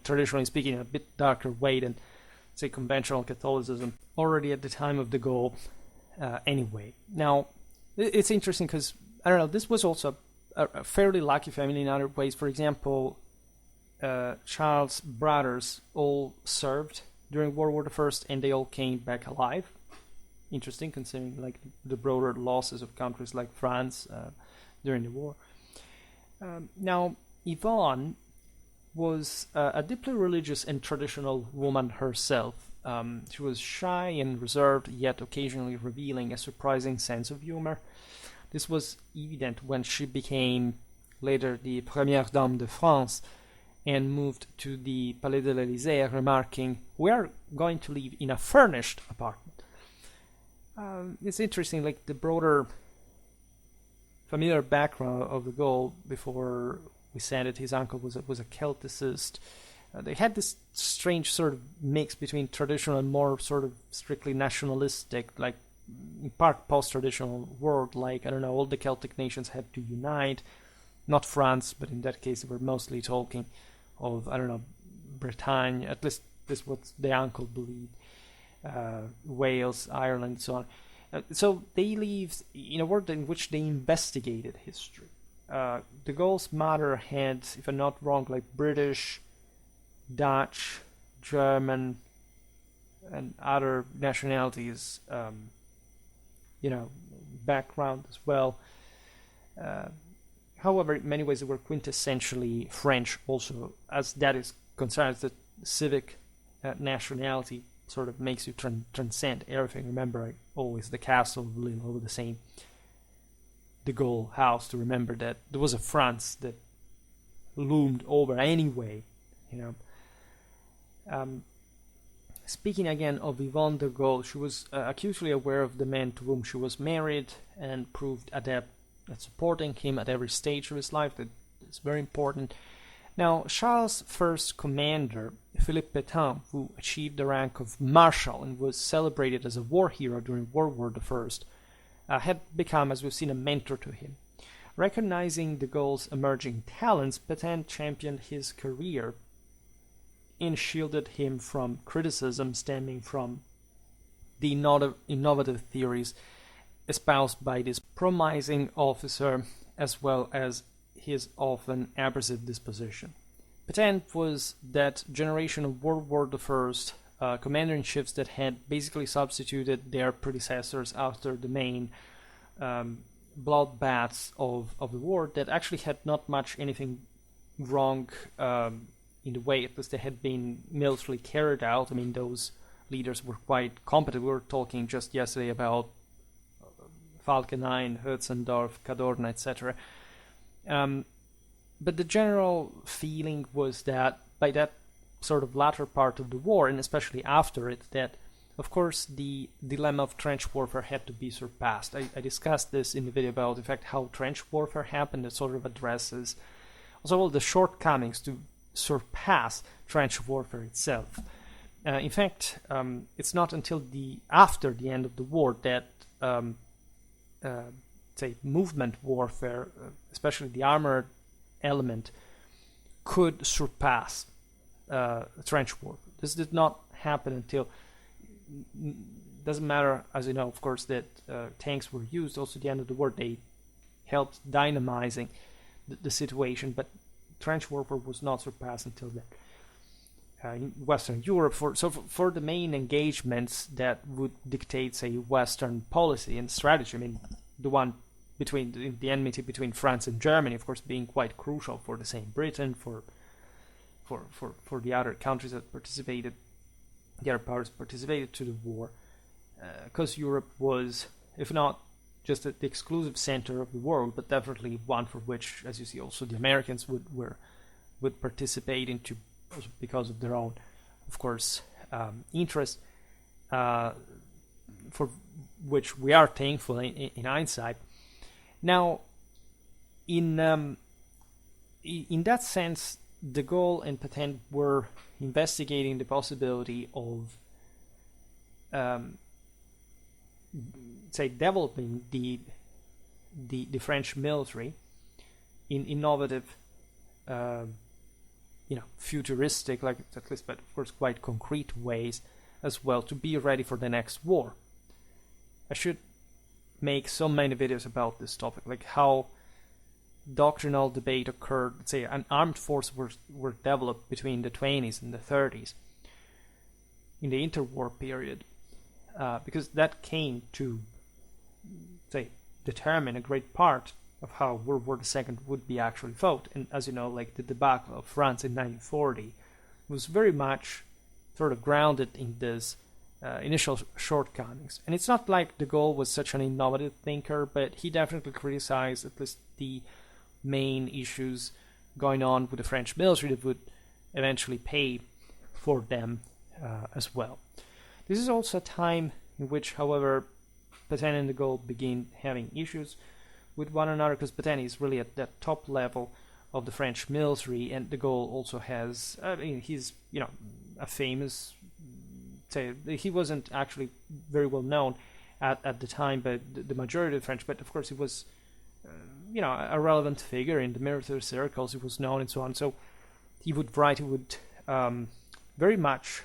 traditionally speaking, a bit darker way than, say, conventional Catholicism already at the time of de Gaulle. Anyway, now it's interesting because I don't know. This was also a fairly lucky family in other ways. For example, Charles' brothers all served during World War I, and they all came back alive. Interesting, considering like the broader losses of countries like France during the war. Now, Yvonne was a deeply religious and traditional woman herself. She was shy and reserved, yet occasionally revealing a surprising sense of humor. This was evident when she became later the Première Dame de France and moved to the Palais de l'Élysée, remarking, "We are going to live in a furnished apartment." It's interesting, like the broader familiar background of de Gaulle. Before we said it, his uncle was a Celticist. They had this strange sort of mix between traditional and more sort of strictly nationalistic, like in part post-traditional world, like, I don't know, all the Celtic nations had to unite, not France, but in that case they were mostly talking of, I don't know, Bretagne, at least this is what the uncle believed, Wales, Ireland, so on. So they lived in a world in which they investigated history. De Gaulle's mother had, if I'm not wrong, like British, Dutch, German, and other nationalities, background as well. However, in many ways they were quintessentially French also, as that is concerned. The civic nationality sort of makes you transcend everything. Remember, always the castle living over the same de Gaulle house, to remember that there was a France that loomed over anyway, Speaking again of Yvonne de Gaulle, she was acutely aware of the man to whom she was married and proved adept at supporting him at every stage of his life. That is very important. Now, Charles' first commander, Philippe Pétain, who achieved the rank of Marshal and was celebrated as a war hero during World War I, had become, as we've seen, a mentor to him. Recognizing de Gaulle's emerging talents, Pétain championed his career and shielded him from criticism stemming from the innovative theories espoused by this promising officer, as well as his often abrasive disposition. Pétain was that generation of World War I commander-in-chiefs that had basically substituted their predecessors after the main bloodbaths of the war, that actually had not much anything wrong in the way, at least they had been militarily carried out. I mean, those leaders were quite competent. We were talking just yesterday about Falkenhayn, Hötzendorf, Cadorna, etc. But the general feeling was that by that sort of latter part of the war, and especially after it, that of course, the dilemma of trench warfare had to be surpassed. I discussed this in the video about, in fact, how trench warfare happened. It sort of addresses also all the shortcomings to surpass trench warfare itself. In fact, it's not until after the end of the war that, say, movement warfare, especially the armored element, could surpass trench warfare. This did not happen until, doesn't matter, as you know, of course, that tanks were used also at the end of the war. They helped dynamizing the situation, but trench warfare was not surpassed until then. In Western Europe, for the main engagements that would dictate, say, Western policy and strategy, I mean, the one between the enmity between France and Germany, of course, being quite crucial for the same Britain, for the other countries that participated, the other powers participated to the war, because Europe was, if not just the exclusive center of the world, but definitely one for which, as you see, also the Americans would participate into, because of their own, of course, interest, for which we are thankful in hindsight. Now, in that sense, de Gaulle and Pétain were investigating the possibility of, say, developing the French military in innovative, futuristic, like at least, but of course quite concrete ways as well, to be ready for the next war. I should make so many videos about this topic, like how doctrinal debate occurred. Let's say an armed force were developed between the 20s and the 30s in the interwar period, because that came to, say, determine a great part of how World War II would be actually fought. And as you know, like the debacle of France in 1940 was very much sort of grounded in this initial shortcomings. And it's not like de Gaulle was such an innovative thinker, but he definitely criticized at least the main issues going on with the French military that would eventually pay for them as well. This is also a time in which, however, Pétain and de Gaulle begin having issues with one another, because Pétain is really at that top level of the French military, and de Gaulle also has, he's, a famous, say, he wasn't actually very well known at the time, but the majority of the French, but of course he was, a relevant figure in the military circles, he was known and so on, so he would write, he would very much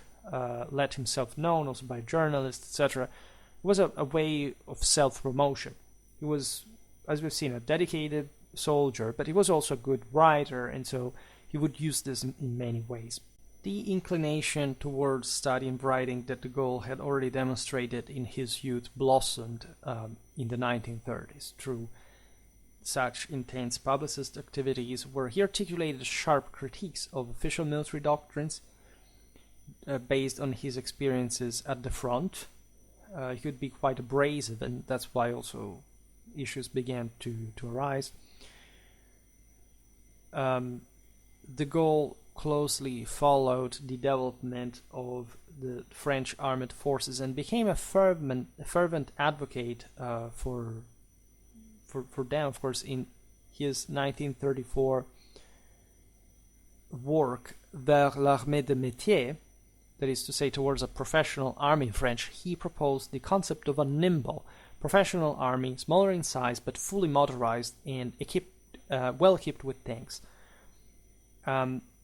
let himself known also by journalists, etc. It was a way of self-promotion. He was, as we've seen, a dedicated soldier, but he was also a good writer, and so he would use this in many ways. The inclination towards study and writing that de Gaulle had already demonstrated in his youth blossomed in the 1930s through such intense publicist activities, where he articulated sharp critiques of official military doctrines based on his experiences at the front. He could be quite abrasive, and that's why also issues began to arise. De Gaulle closely followed the development of the French armed forces and became a fervent advocate for them, of course, in his 1934 work Vers l'armée de métier, that is to say, towards a professional army in French. He proposed the concept of a nimble professional army, smaller in size but fully motorized and well equipped with tanks.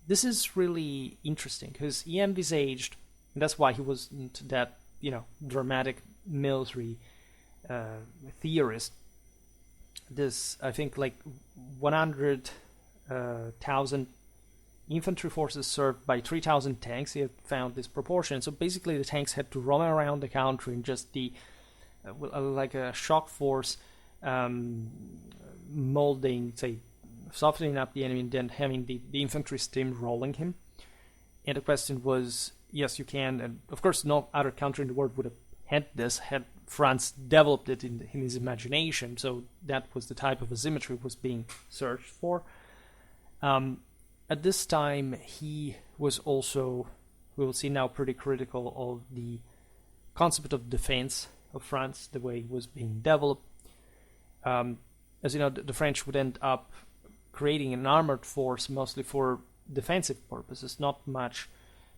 This is really interesting because he envisaged, and that's why he wasn't that dramatic military theorist. This, I think, like 100,000 infantry forces served by 3,000 tanks. He had found this proportion. So basically, the tanks had to roam around the country in just the like a shock force, molding, say, softening up the enemy and then having the infantry steamrolling him. And the question was, yes, you can, and of course no other country in the world would have had this had France developed it in his imagination, so that was the type of asymmetry was being searched for. At this time, he was also, we will see now, pretty critical of the concept of defense of France, the way it was being developed. As you know, the French would end up creating an armored force mostly for defensive purposes, not much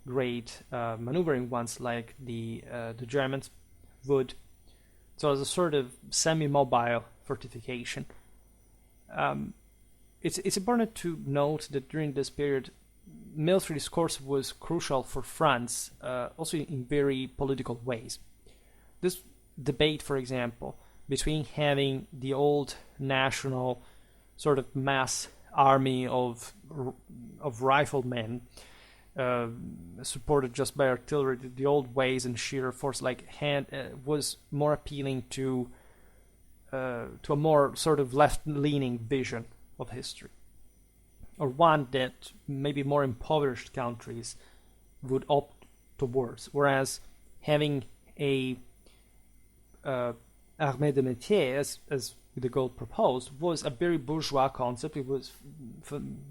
great maneuvering ones like the Germans would. So as a sort of semi-mobile fortification. It's important to note that during this period, military discourse was crucial for France, also in very political ways. This debate, for example, between having the old national sort of mass army of riflemen supported just by artillery, the old ways and sheer force was more appealing to a more sort of left-leaning vision of history, or one that maybe more impoverished countries would opt towards, whereas having a armée de métier, as de Gaulle proposed, was a very bourgeois concept. It was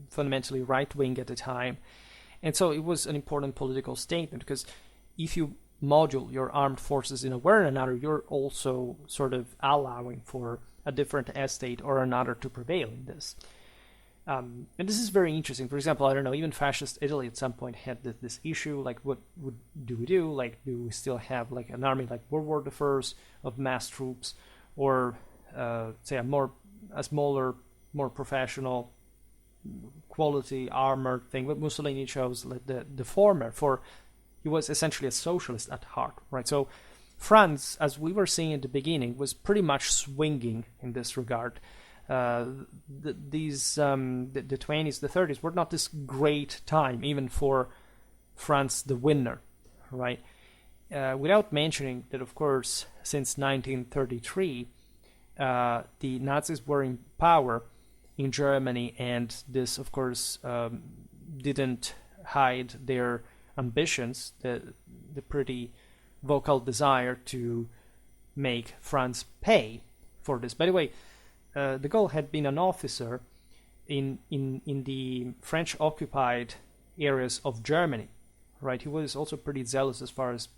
fundamentally right-wing at the time, and so it was an important political statement, because if you module your armed forces in a way or another, you're also sort of allowing for a different estate or another to prevail in this. And this is very interesting. For example, I don't know, even fascist Italy at some point had this issue, like what do we do? Like, do we still have like an army like World War I of mass troops, or say a smaller, more professional, quality armored thing? But Mussolini chose like the former, for he was essentially a socialist at heart, right? So France, as we were seeing at the beginning, was pretty much swinging in this regard. The 20s, the 30s were not this great time, even for France, the winner, right? Without mentioning that, of course, since 1933, the Nazis were in power in Germany, and this, of course, didn't hide their ambitions, the pretty vocal desire to make France pay for this. By the way, de Gaulle had been an officer in the French-occupied areas of Germany, right? He was also pretty zealous as far as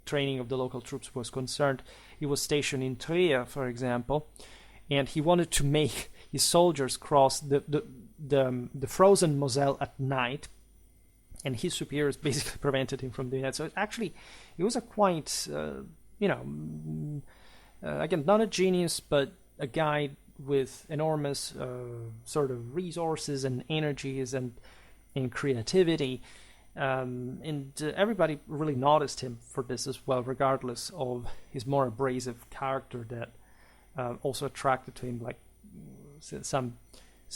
training of the local troops was concerned. He was stationed in Trier, for example, and he wanted to make his soldiers cross the frozen Moselle at night, and his superiors basically prevented him from doing that. So it was a quite, again, not a genius, but a guy with enormous sort of resources and energies and creativity. And everybody really noticed him for this as well, regardless of his more abrasive character that also attracted to him like some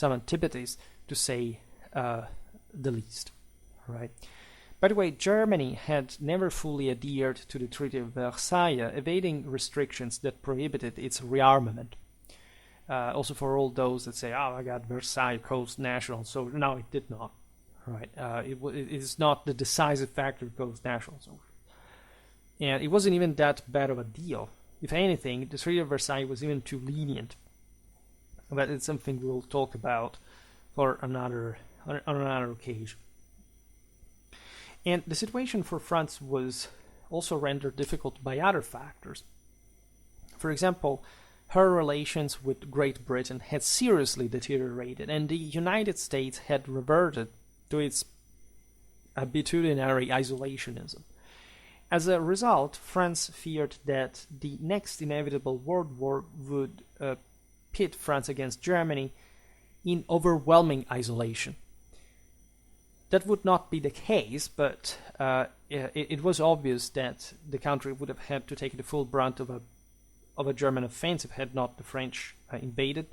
antipathies, to say the least, right? By the way, Germany had never fully adhered to the Treaty of Versailles, evading restrictions that prohibited its rearmament. Also for all those that say, oh my god, Versailles goes national. So no, it did not. Right? It is not the decisive factor that goes national. So, and it wasn't even that bad of a deal. If anything, the Treaty of Versailles was even too lenient. But it's something we'll talk about for on another occasion. And the situation for France was also rendered difficult by other factors. For example, her relations with Great Britain had seriously deteriorated, and the United States had reverted to its habitudinary isolationism. As a result, France feared that the next inevitable world war would pit France against Germany in overwhelming isolation. That would not be the case, but it was obvious that the country would have had to take the full brunt of a German offensive had not the French invaded.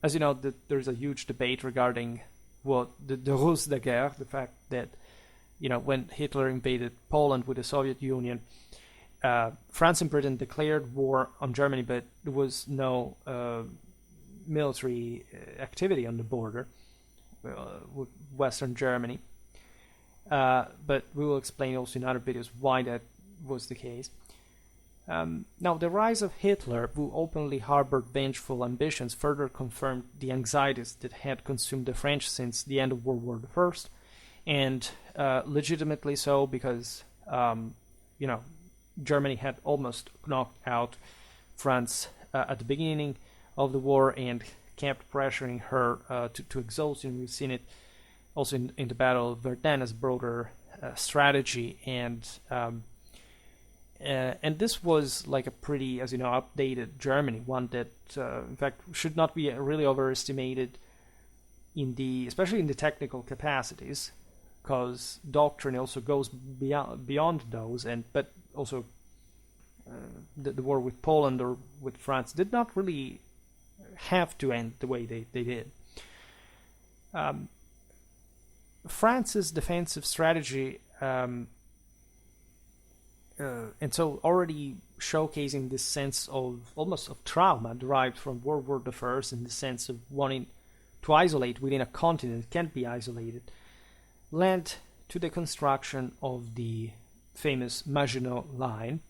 As you know, there's a huge debate regarding what the ruse de guerre, the fact that, you know, when Hitler invaded Poland with the Soviet Union, France and Britain declared war on Germany, but there was no military activity on the border with Western Germany. But we will explain also in other videos why that was the case. Now, the rise of Hitler, who openly harbored vengeful ambitions, further confirmed the anxieties that had consumed the French since the end of World War I, and legitimately so, because Germany had almost knocked out France at the beginning of the war and kept pressuring her to exhaustion. We've seen it also in the Battle of Verdun as a broader strategy, and this was like a pretty, as you know, updated Germany, one that in fact should not be really overestimated especially in the technical capacities, because doctrine also goes beyond those, but also the war with Poland or with France did not really have to end the way they did. France's defensive strategy, and so already showcasing this sense of almost of trauma derived from World War I, in the sense of wanting to isolate within a continent that can't be isolated, led to the construction of the famous Maginot Line,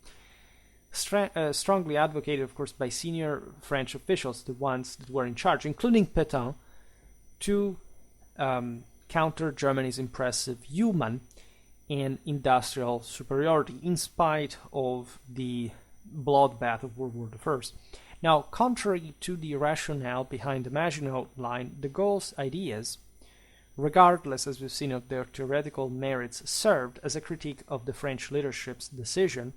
strongly advocated, of course, by senior French officials, the ones that were in charge, including Pétain, to counter Germany's impressive human and industrial superiority in spite of the bloodbath of World War I. Now, contrary to the rationale behind the Maginot Line, de Gaulle's ideas, regardless, as we've seen, of their theoretical merits, served as a critique of the French leadership's decision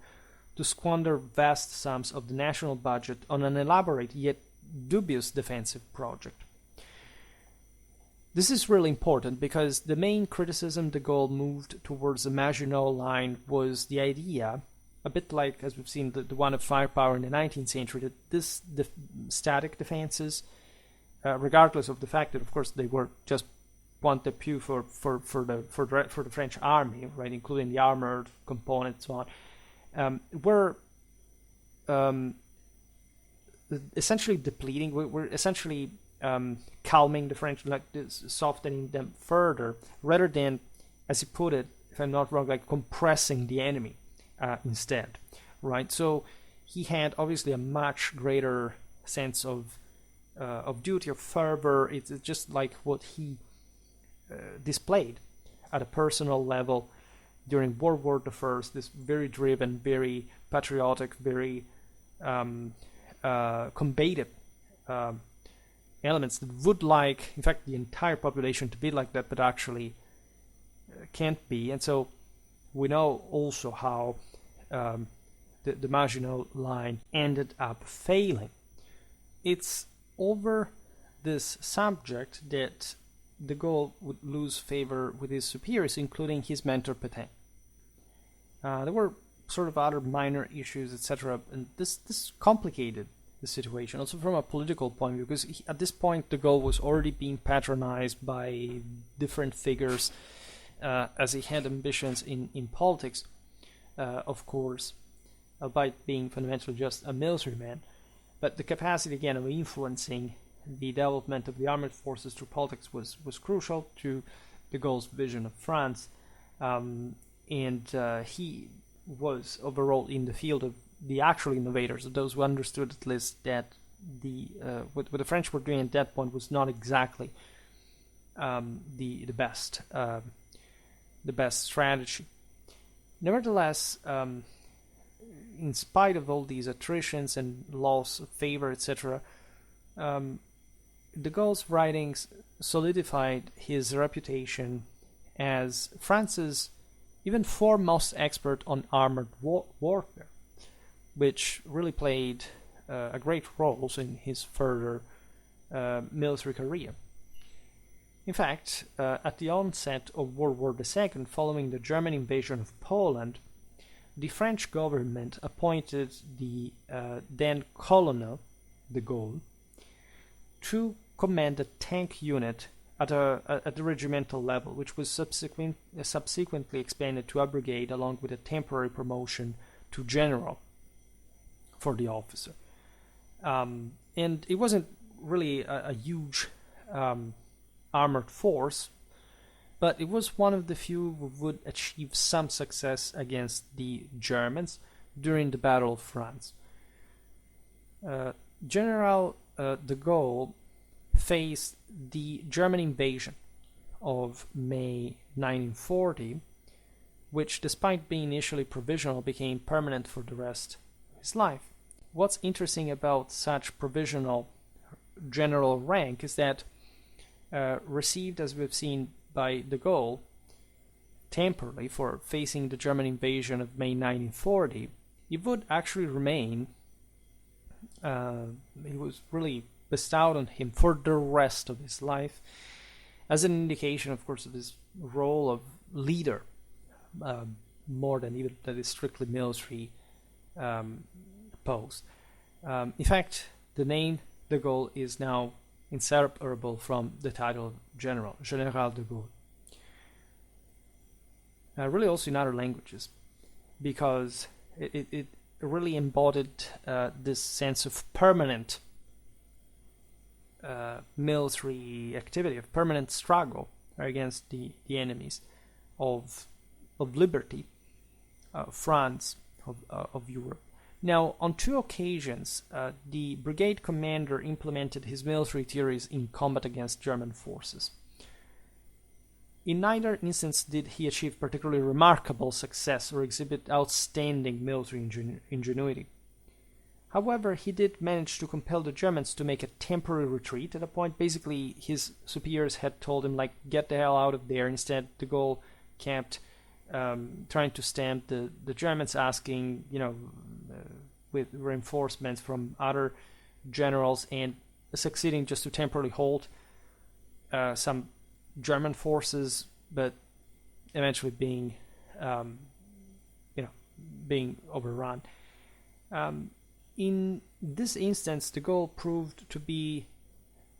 to squander vast sums of the national budget on an elaborate yet dubious defensive project. This is really important because the main criticism de Gaulle moved towards the Maginot Line was the idea, a bit like, as we've seen, the one of firepower in the 19th century, that this static defenses, regardless of the fact that, of course, they were just point de peut for the French army, right, including the armored components, so on, were essentially depleting. We're essentially calming the French, like softening them further, rather than, as he put it, if I'm not wrong, like compressing the enemy instead, right? So he had obviously a much greater sense of duty, of fervor. It's just like what he displayed at a personal level during World War I, this very driven, very patriotic, very combative elements that would like, in fact, the entire population to be like that, but actually can't be. And so we know also how the Maginot Line ended up failing. It's over this subject that de Gaulle would lose favor with his superiors, including his mentor Pétain. There were sort of other minor issues, etc., and this complicated the situation, also from a political point of view, because at this point de Gaulle was already being patronized by different figures, as he had ambitions in politics, of course, albeit being fundamentally just a military man. But the capacity, again, of influencing the development of the armed forces through politics was crucial to de Gaulle's vision of France, and he was overall in the field of the actual innovators, those who understood at least that what the French were doing at that point was not exactly the best strategy. Nevertheless, in spite of all these attritions and loss of favor, etc., de Gaulle's writings solidified his reputation as France's even foremost expert on armored warfare, which really played a great role also in his further military career. In fact, at the onset of World War II, following the German invasion of Poland, the French government appointed the then Colonel de Gaulle to command a tank unit at the regimental level, which was subsequently expanded to a brigade, along with a temporary promotion to general for the officer. And it wasn't really a huge armored force, but it was one of the few who would achieve some success against the Germans during the Battle of France. General de Gaulle faced the German invasion of May 1940 which, despite being initially provisional, became permanent for the rest of his life. What's interesting about such provisional general rank is that received, as we've seen, by de Gaulle temporarily for facing the German invasion of May 1940, it would actually remain, it was really bestowed on him for the rest of his life, as an indication, of course, of his role of leader, more than even that is strictly military post. In fact, the name de Gaulle is now inseparable from the title of General, Général de Gaulle. Really also in other languages, because it really embodied this sense of permanent military activity, of permanent struggle against the enemies of liberty, France, of Europe. Now, on 2 occasions, the brigade commander implemented his military theories in combat against German forces. In neither instance did he achieve particularly remarkable success or exhibit outstanding military ingenuity. However, he did manage to compel the Germans to make a temporary retreat at a point. Basically, his superiors had told him, like, get the hell out of there. Instead, de Gaulle kept trying to stamp the Germans, asking, with reinforcements from other generals, and succeeding just to temporarily hold some German forces, but eventually being overrun. In this instance, de Gaulle proved to be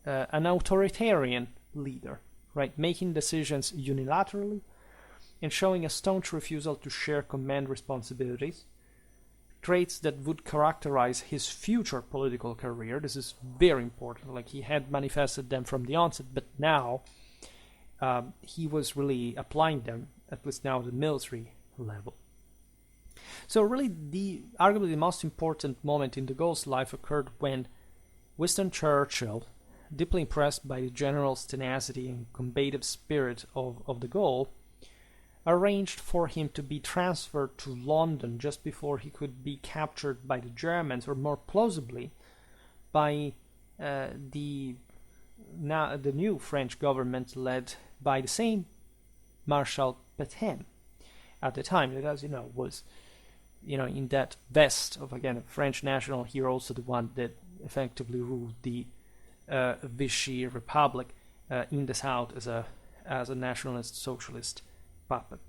an authoritarian leader, right, making decisions unilaterally and showing a staunch refusal to share command responsibilities, traits that would characterize his future political career. This is very important. Like, he had manifested them from the onset, but now he was really applying them, at least now at the military level. So really, arguably the most important moment in de Gaulle's life occurred when Winston Churchill, deeply impressed by the general's tenacity and combative spirit of de Gaulle, arranged for him to be transferred to London just before he could be captured by the Germans, or more plausibly, by the new French government led by the same Marshal Pétain at the time, that, as you know, was in that vest of, again, a French national hero, also the one that effectively ruled the Vichy Republic in the south as a nationalist socialist puppet.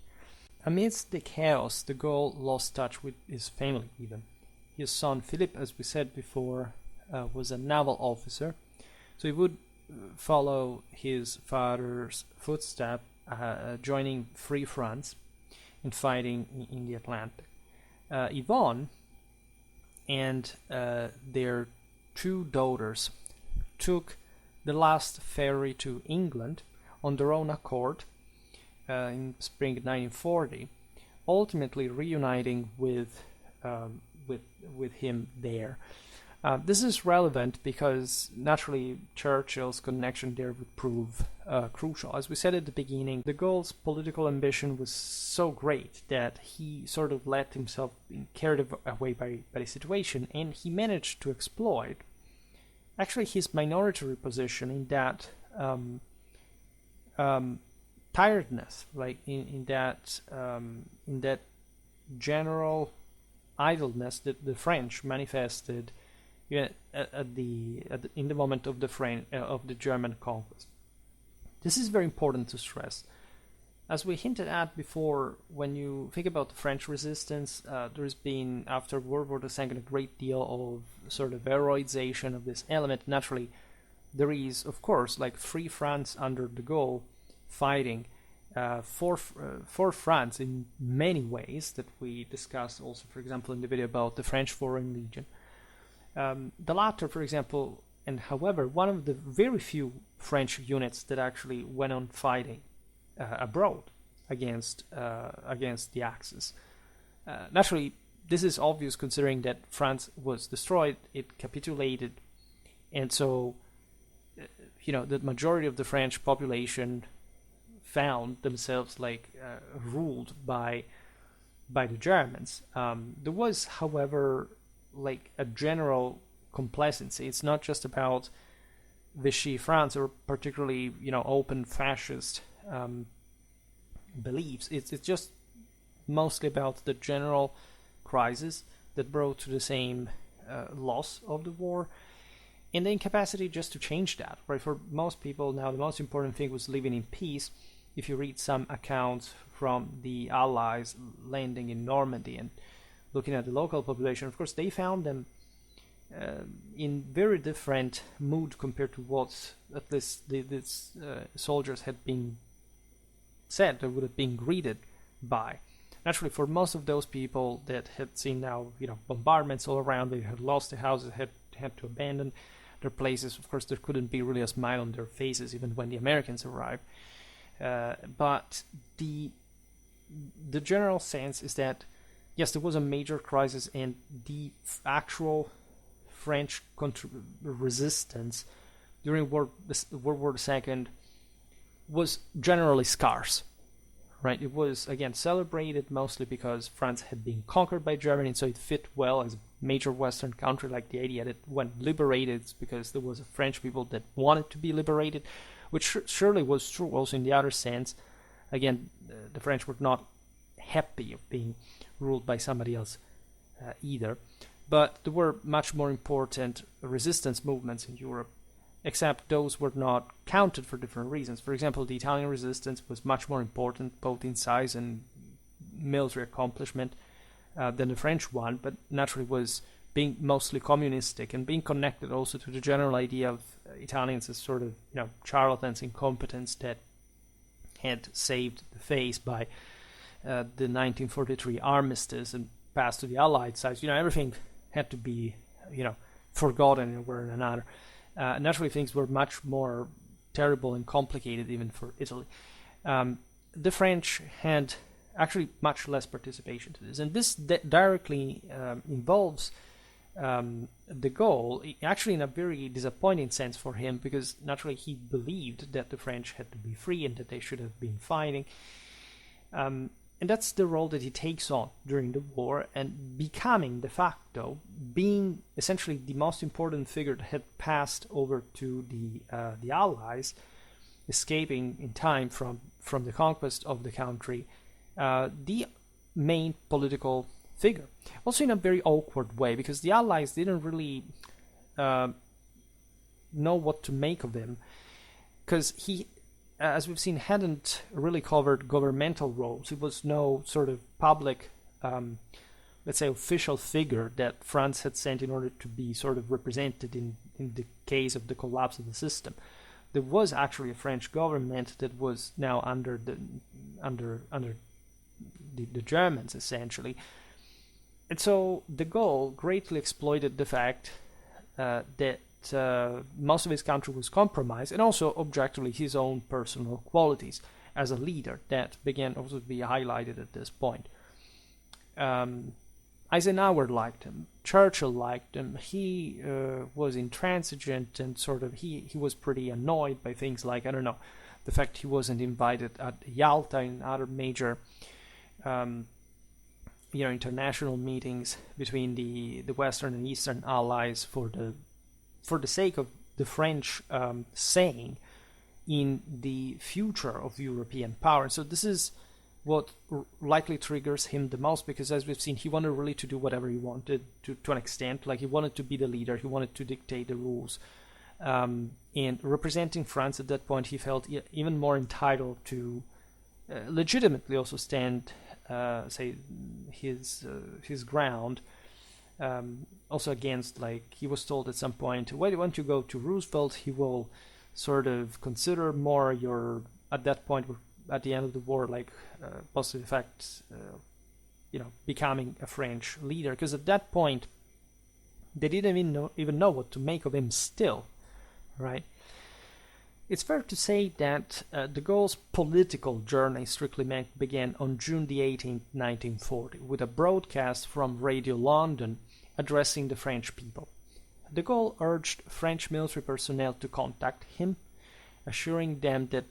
Amidst the chaos, de Gaulle lost touch with his family even. His son Philippe, as we said before, was a naval officer, so he would follow his father's footsteps, joining Free France and fighting in the Atlantic. Yvonne and their 2 daughters took the last ferry to England on their own accord in spring 1940, ultimately reuniting with him there. This is relevant because naturally Churchill's connection there would prove crucial. As we said at the beginning, de Gaulle's political ambition was so great that he sort of let himself be carried away by the situation, and he managed to exploit actually his minority position in that tiredness, like in that general idleness that the French manifested in the moment of the German conquest. This is very important to stress. As we hinted at before, when you think about the French resistance, there's been, after World War II, a great deal of sort of heroization of this element. Naturally, there is, of course, like Free France under de Gaulle fighting for France in many ways that we discussed also, for example, in the video about the French Foreign Legion. The latter, for example, and however, one of the very few French units that actually went on fighting abroad against the Axis. Naturally, this is obvious considering that France was destroyed, it capitulated, and so the majority of the French population found themselves ruled by the Germans. There was, however, like a general complacency. It's not just about Vichy France or particularly, open fascist beliefs. It's just mostly about the general crisis that brought to the same loss of the war and the incapacity just to change that. Right? For most people now, the most important thing was living in peace. If you read some accounts from the Allies landing in Normandy and looking at the local population, of course, they found them in very different mood compared to what at least these soldiers had been said they would have been greeted by. Naturally, for most of those people that had seen now, bombardments all around, they had lost their houses, had to abandon their places. Of course, there couldn't be really a smile on their faces even when the Americans arrived. But the general sense is that yes, there was a major crisis, and the actual French resistance during World War II was generally scarce. Right? It was again celebrated mostly because France had been conquered by Germany, and so it fit well as a major Western country. Like the idea that when liberated, it's because there was a French people that wanted to be liberated, which surely was true also in the other sense. Again, the French were not happy of being ruled by somebody else either. But there were much more important resistance movements in Europe, except those were not counted for different reasons. For example, the Italian resistance was much more important, both in size and military accomplishment, than the French one, but naturally was being mostly communistic and being connected also to the general idea of Italians as sort of charlatans, incompetents that had saved the face by the 1943 armistice and passed to the Allied side. Everything had to be forgotten in a way or another. Naturally, things were much more terrible and complicated even for Italy. The French had actually much less participation to this, and this directly involves de Gaulle, actually in a very disappointing sense for him, because naturally he believed that the French had to be free and that they should have been fighting. And that's the role that he takes on during the war, and becoming de facto, being essentially the most important figure that had passed over to the Allies, escaping in time from the conquest of the country, the main political figure. Also in a very awkward way, because the Allies didn't really know what to make of him, because he, as we've seen, hadn't really covered governmental roles. It was no sort of public, let's say, official figure that France had sent in order to be sort of represented in the case of the collapse of the system. There was actually a French government that was now under the Germans, essentially. And so de Gaulle greatly exploited the fact that most of his country was compromised, and also objectively his own personal qualities as a leader that began also to be highlighted at this point. Eisenhower liked him, Churchill liked him. He was intransigent, and sort of he was pretty annoyed by things like, the fact he wasn't invited at Yalta and other major international meetings between the Western and Eastern Allies for the sake of the French saying in the future of European power. So this is what likely triggers him the most, because as we've seen, he wanted really to do whatever he wanted to an extent. Like, he wanted to be the leader, he wanted to dictate the rules. And representing France at that point, he felt even more entitled to legitimately also stand, say, his ground. Also against, like, he was told at some point, why don't you go to Roosevelt? He will sort of consider more your, at that point, at the end of the war, like, positive effects, becoming a French leader. Because at that point, they didn't even know what to make of him still, right? It's fair to say that de Gaulle's political journey, strictly began on June the 18th, 1940, with a broadcast from Radio London addressing the French people. De Gaulle urged French military personnel to contact him, assuring them that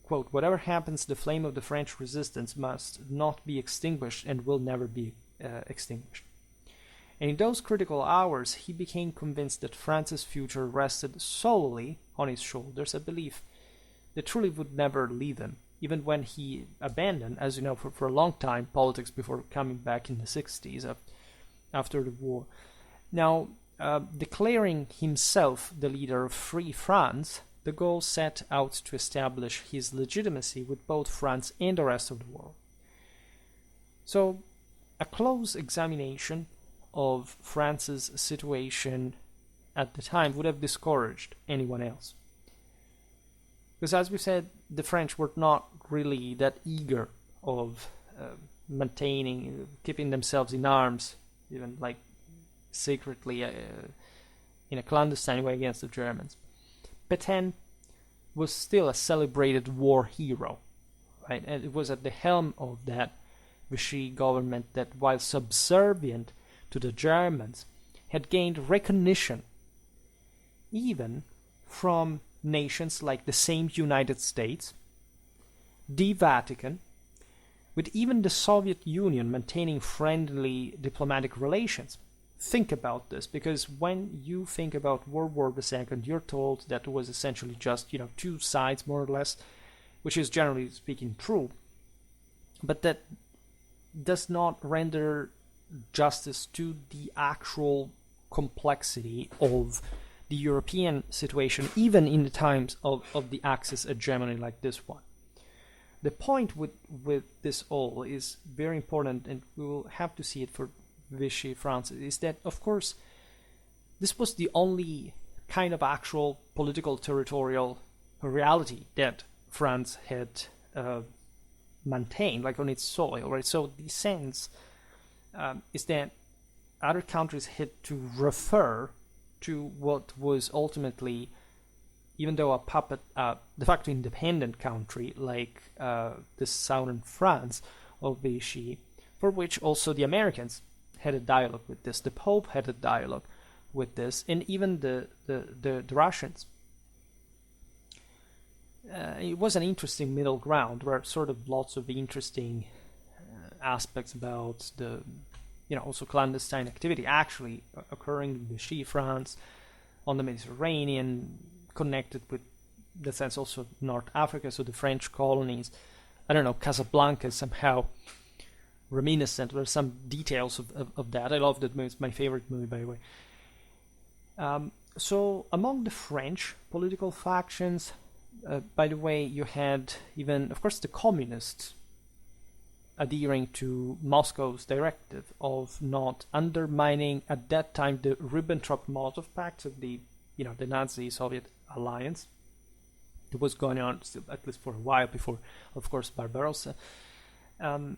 quote, "Whatever happens, the flame of the French resistance must not be extinguished and will never be extinguished." And in those critical hours, he became convinced that France's future rested solely on his shoulders, a belief that truly would never leave him, even when he abandoned, as you know, for a long time, politics before coming back in the 60s after the war. Now, declaring himself the leader of Free France, de Gaulle set out to establish his legitimacy with both France and the rest of the world. So, a close examination of France's situation at the time would have discouraged anyone else. Because as we said, the French were not really that eager of keeping themselves in arms, even like secretly in a clandestine way against the Germans. Pétain was still a celebrated war hero, right? And it was at the helm of that Vichy government that, while subservient to the Germans, had gained recognition even from nations like the same United States, the Vatican, with even the Soviet Union maintaining friendly diplomatic relations. Think about this, because when you think about World War II, you're told that it was essentially just, two sides, more or less, which is generally speaking true, but that does not render justice to the actual complexity of the European situation, even in the times of the Axis hegemony like this one. The point with this all is very important, and we will have to see it for Vichy France, is that, of course, this was the only kind of actual political territorial reality that France had maintained, like on its soil, right? So the sense is that other countries had to refer to what was ultimately, even though a puppet, de facto independent country like the southern France of Vichy, for which also the Americans had a dialogue with this, the Pope had a dialogue with this, and even the Russians. It was an interesting middle ground where sort of lots of interesting aspects about the, also clandestine activity actually occurring in Vichy France, on the Mediterranean, connected with the sense also of North Africa, so the French colonies. I don't know, Casablanca is somehow reminiscent. There are some details of that. I love that movie. It's my favorite movie, by the way. So among the French political factions, by the way, you had even, of course, the communists adhering to Moscow's directive of not undermining, at that time, the Ribbentrop-Molotov Pact of the Nazi-Soviet alliance. It was going on still, at least for a while before, of course, Barbarossa. And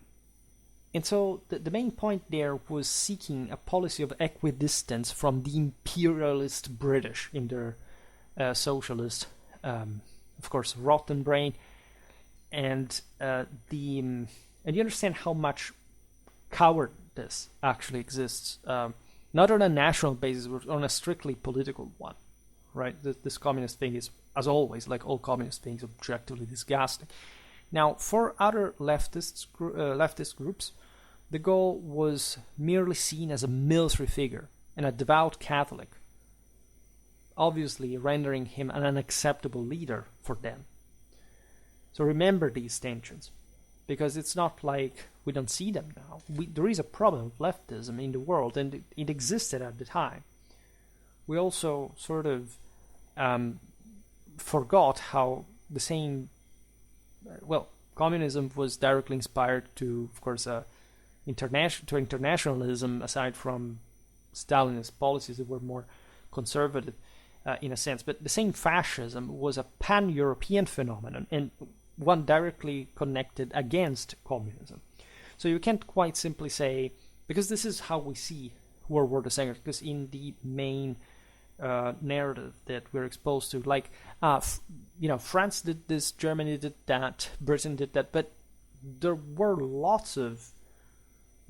so the main point there was seeking a policy of equidistance from the imperialist British in their socialist, of course, rotten brain, and you understand how much cowardice actually exists, not on a national basis, but on a strictly political one, right? This communist thing is, as always, like all communist things, objectively disgusting. Now, for other leftist groups, de Gaulle was merely seen as a military figure and a devout Catholic, obviously rendering him an unacceptable leader for them. So remember these tensions, because it's not like we don't see them now. There is a problem of leftism in the world, and it existed at the time. We also sort of forgot how the same, communism was directly inspired to, of course, internationalism, aside from Stalinist policies that were more conservative in a sense. But the same fascism was a pan-European phenomenon, and one directly connected against communism. So you can't quite simply say, because this is how we see World War II, because in the main narrative that we're exposed to, like, France did this, Germany did that, Britain did that, but there were lots of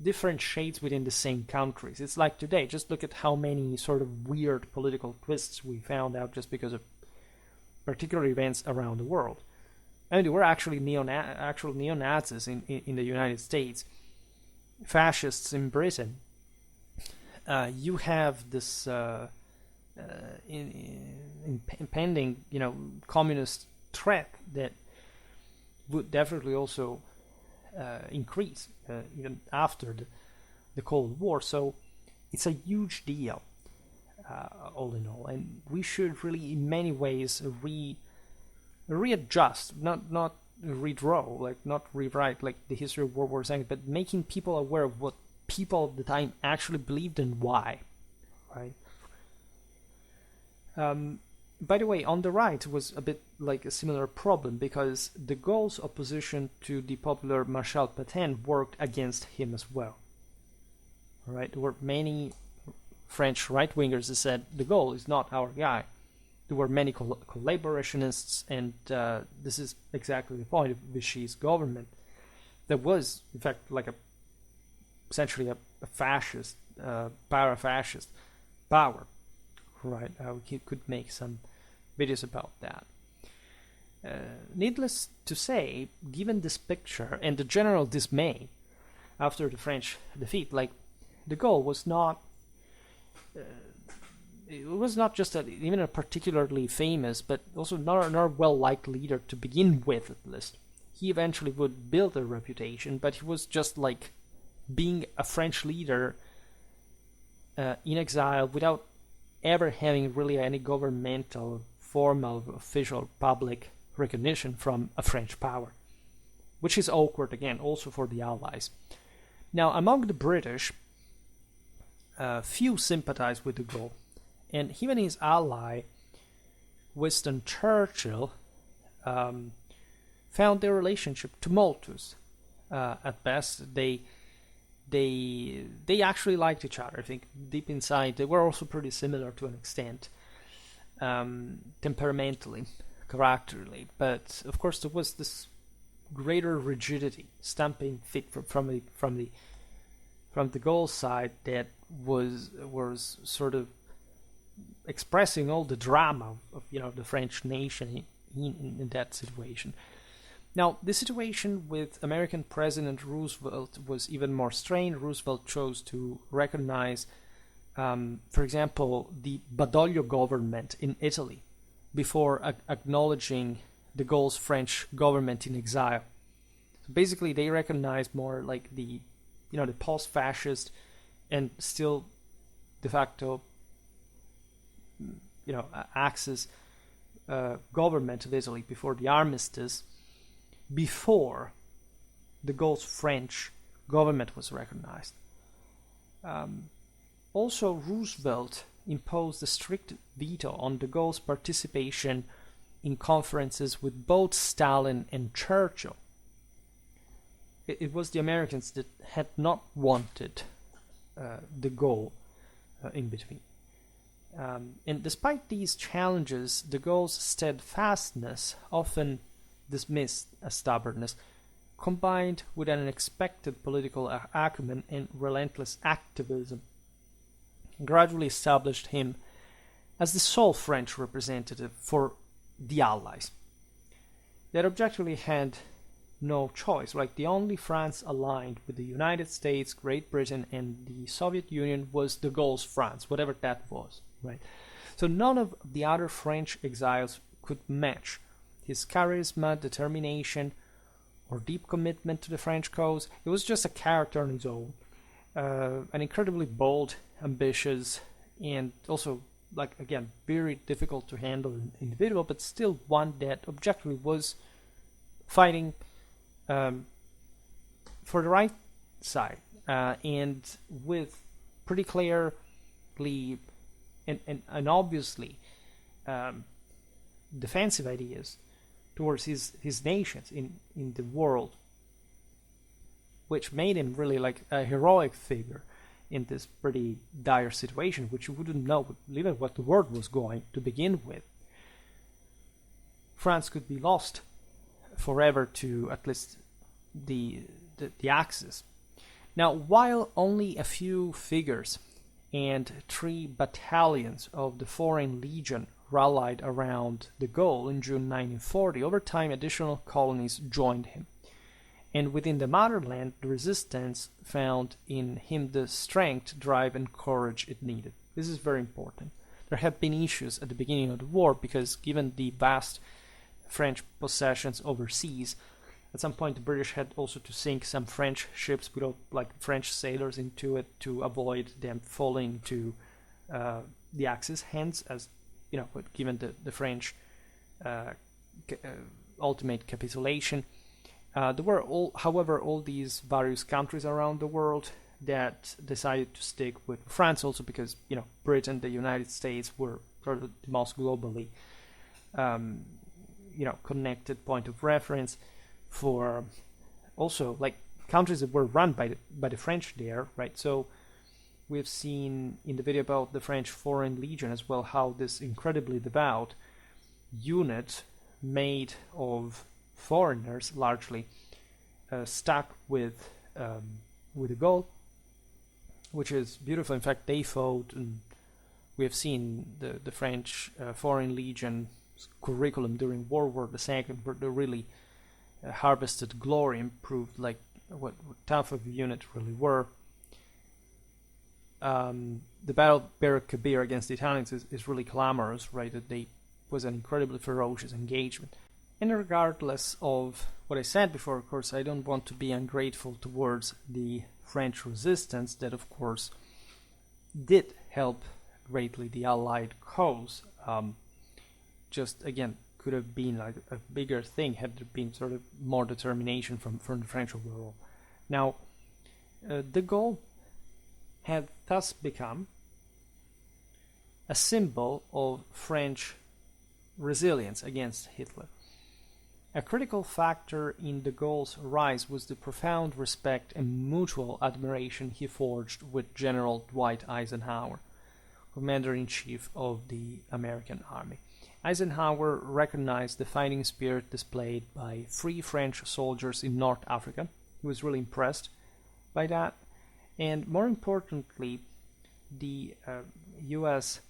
different shades within the same countries. It's like today, just look at how many sort of weird political twists we found out just because of particular events around the world. and there were actually actual neo-Nazis in the United States, fascists in Britain. You have this impending, communist threat that would definitely also increase even after the Cold War. So it's a huge deal, all in all, and we should really, in many ways, readjust, not redraw, like not rewrite like the history of World War II, but making people aware of what people of the time actually believed and why, right? By the way, on the right was a bit like a similar problem, because de Gaulle's opposition to the popular Marshal Pétain worked against him as well. Right? There were many French right-wingers that said de Gaulle is not our guy. There were many collaborationists, and this is exactly the point of Vichy's government. There was, in fact, like essentially a fascist, para-fascist power. Right, we could make some videos about that. Needless to say, given this picture and the general dismay after the French defeat, like de Gaulle was not, it was not just even a particularly famous, but also not a well-liked leader to begin with, at least. He eventually would build a reputation, but he was just like being a French leader in exile without ever having really any governmental, formal, official, public recognition from a French power, which is awkward again, also for the Allies. Now, among the British, few sympathized with de Gaulle, and even his ally, Winston Churchill, found their relationship tumultuous. At best, they actually liked each other. I think deep inside they were also pretty similar to an extent, temperamentally, characterally. But of course there was this greater rigidity, stamping fit from the Gaulle side that was sort of expressing all the drama of the French nation in that situation. Now, the situation with American President Roosevelt was even more strained. Roosevelt chose to recognize, for example, the Badoglio government in Italy before acknowledging de Gaulle's French government in exile. So basically, they recognized more like the post-fascist and still de facto, Axis government of Italy before the armistice, before de Gaulle's French government was recognized. Also, Roosevelt imposed a strict veto on de Gaulle's participation in conferences with both Stalin and Churchill. It was the Americans that had not wanted de Gaulle in between. And despite these challenges, de Gaulle's steadfastness, often dismissed as stubbornness, combined with an unexpected political acumen and relentless activism, gradually established him as the sole French representative for the Allies. That objectively had no choice. Like, the only France aligned with the United States, Great Britain, and the Soviet Union was de Gaulle's France, whatever that was, right? So none of the other French exiles could match his charisma, determination, or deep commitment to the French cause. He was just a character on his own, an incredibly bold, ambitious, and also, like, again, very difficult to handle individual, but still one that objectively was fighting for the right side, and with pretty clearly and obviously defensive ideas towards his nations in the world, which made him really like a heroic figure in this pretty dire situation, which you wouldn't know even what the world was going to begin with. France could be lost forever to at least the Axis. Now, while only a few figures and 3 battalions of the Foreign Legion rallied around de Gaulle in June 1940, over time additional colonies joined him. And within the motherland, the resistance found in him the strength, drive, and courage it needed. This is very important. There have been issues at the beginning of the war because, given the vast French possessions overseas, at some point the British had also to sink some French ships without French sailors into it to avoid them falling to the Axis. Hence, as given the French ultimate capitulation, there were all these various countries around the world that decided to stick with France, also because Britain, the United States were sort of the most globally connected point of reference for also countries that were run by the French there, right? So we've seen in the video about the French Foreign Legion as well how this incredibly devout unit made of foreigners largely stuck with the Gaulle, which is beautiful. In fact, they fought, and we have seen the French Foreign Legion curriculum during World War II, where they really harvested glory and proved what tough of a unit really were. The battle of Ber Kabir against the Italians is really glamorous, right? That was an incredibly ferocious engagement. And regardless of what I said before, of course, I don't want to be ungrateful towards the French resistance that, of course, did help greatly the Allied cause. Just, again, could have been a bigger thing had there been sort of more determination from the French overall. Now, de Gaulle had thus become a symbol of French resilience against Hitler. A critical factor in de Gaulle's rise was the profound respect and mutual admiration he forged with General Dwight Eisenhower, Commander-in-Chief of the American Army. Eisenhower recognized the fighting spirit displayed by free French soldiers in North Africa. He was really impressed by that. And more importantly, the U.S.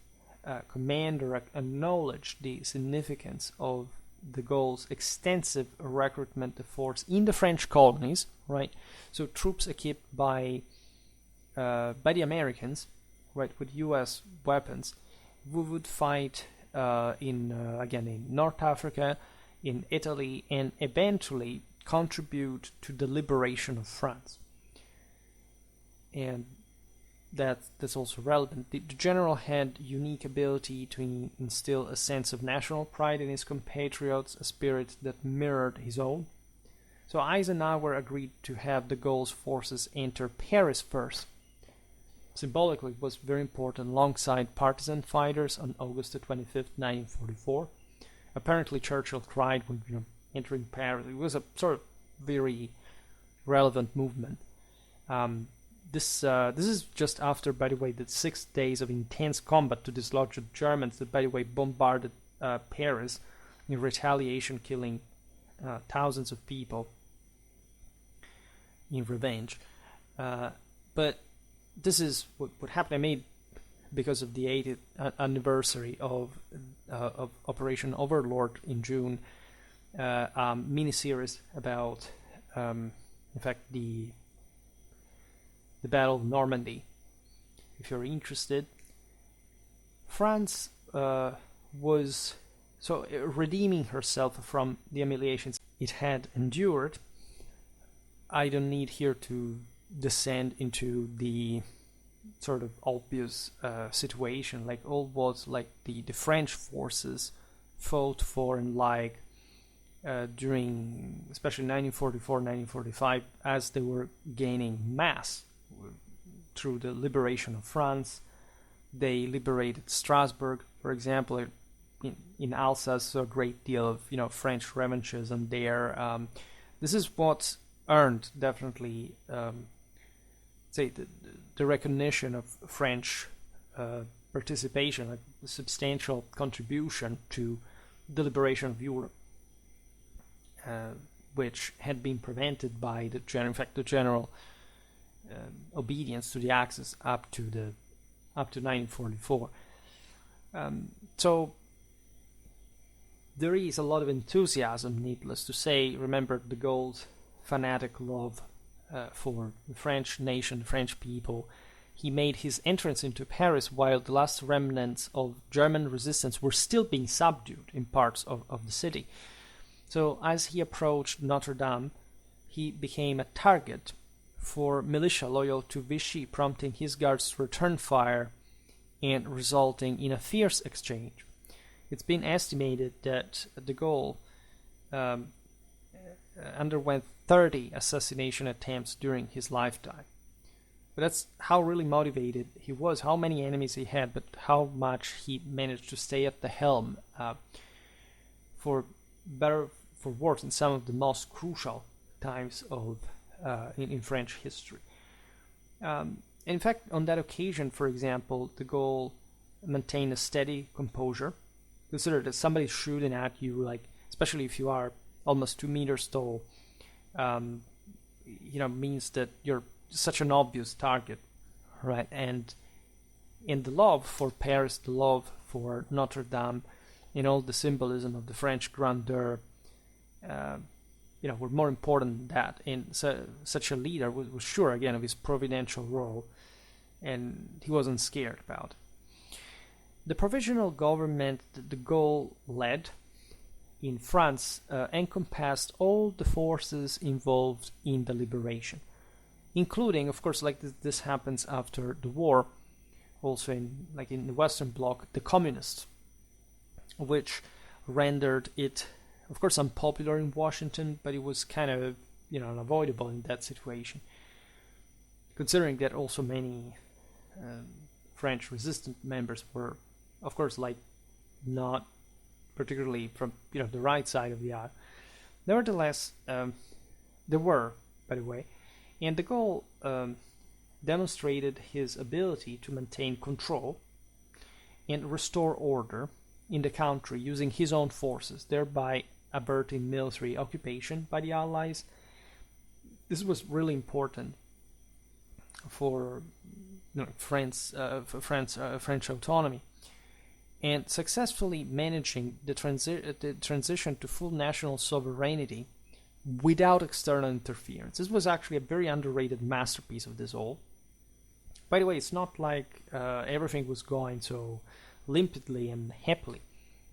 Commander acknowledged the significance of de Gaulle's extensive recruitment efforts in the French colonies, right? So troops equipped by the Americans, right, with U.S. weapons, who would fight in North Africa, in Italy, and eventually contribute to the liberation of France. And that's also relevant. The general had unique ability to instill a sense of national pride in his compatriots, a spirit that mirrored his own. So Eisenhower agreed to have de Gaulle's forces enter Paris first. Symbolically, it was very important alongside partisan fighters on August 25th, 1944. Apparently, Churchill cried when entering Paris. It was a sort of very relevant movement. This is just after, by the way, the 6 days of intense combat to dislodge the Germans that, by the way, bombarded Paris in retaliation, killing thousands of people in revenge. But this is what happened. I made, because of the 80th anniversary of Operation Overlord in June, a mini-series about, in fact, the Battle of Normandy. If you're interested, France was redeeming herself from the humiliations it had endured. I don't need here to descend into the sort of obvious situation, all what the French forces fought for and during especially 1944, 1945, as they were gaining mass through the liberation of France. They liberated Strasbourg, for example, in Alsace, so a great deal of French revanchism there. This is what earned definitely the recognition of French participation, a substantial contribution to the liberation of Europe, which had been prevented by the general obedience to the Axis up to 1944. So there is a lot of enthusiasm, needless to say. Remember de Gaulle's fanatic love for the French nation, the French people. He made his entrance into Paris while the last remnants of German resistance were still being subdued in parts of the city. So as he approached Notre Dame, he became a target for militia loyal to Vichy, prompting his guards to return fire and resulting in a fierce exchange. It's been estimated that de Gaulle underwent 30 assassination attempts during his lifetime. But that's how really motivated he was, how many enemies he had, but how much he managed to stay at the helm for better, for worse, in some of the most crucial times of in French history. In fact, on that occasion, for example, de Gaulle maintained a steady composure. Consider that somebody shooting at you, like especially if you are almost 2 meters tall, means that you're such an obvious target, right? And in the love for Paris, the love for Notre Dame, and all the symbolism of the French grandeur, were more important than that. And such a leader was sure again of his providential role, and he wasn't scared about it. The provisional government that de Gaulle led in France encompassed all the forces involved in the liberation, including, of course, like this happens after the war, also in the Western Bloc, the communists, which rendered it, of course, unpopular in Washington, but it was kind of unavoidable in that situation, considering that also many French resistant members were, of course, not particularly from the right side of the aisle. Nevertheless, there were, by the way, and de Gaulle demonstrated his ability to maintain control and restore order in the country using his own forces, thereby averting military occupation by the Allies. This was really important for French autonomy, and successfully managing the transition to full national sovereignty without external interference. This was actually a very underrated masterpiece of this all. By the way, it's not like everything was going so limpidly and happily.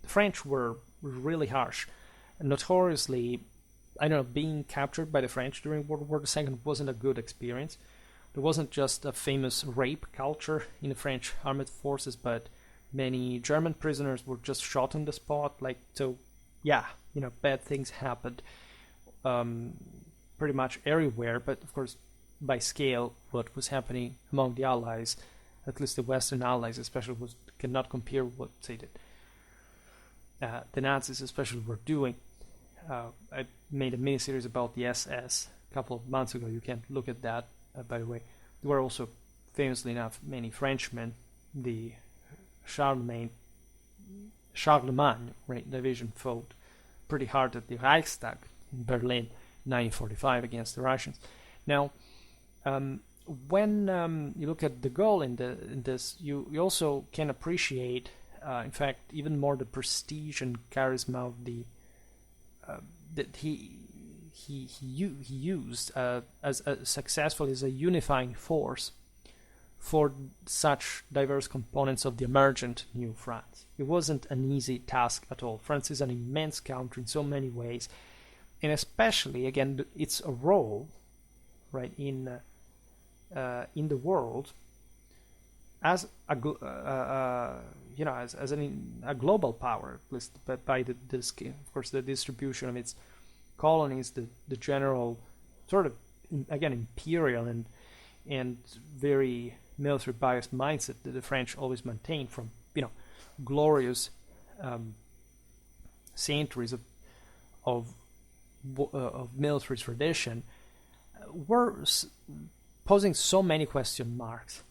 The French were really harsh. Notoriously, being captured by the French during World War II wasn't a good experience. There wasn't just a famous rape culture in the French armed forces, but many German prisoners were just shot on the spot. Bad things happened pretty much everywhere, but of course, by scale, what was happening among the Allies, at least the Western Allies especially, cannot compare with what, say, the Nazis especially were doing. I made a mini-series about the SS a couple of months ago. You can look at that, by the way. There were also, famously enough, many Frenchmen. The Charlemagne division fought pretty hard at the Reichstag in Berlin, 1945, against the Russians. Now, when you look at de Gaulle in this, you also can appreciate, in fact, even more the prestige and charisma of that he used as successfully as a unifying force for such diverse components of the emergent new France. It wasn't an easy task at all. France is an immense country in so many ways, and especially, again, it's a role, right, in the world as a a global power, at least, but by of course the distribution of its colonies, the general sort of imperial and very military biased mindset that the French always maintained from glorious centuries of military tradition, were posing so many question marks.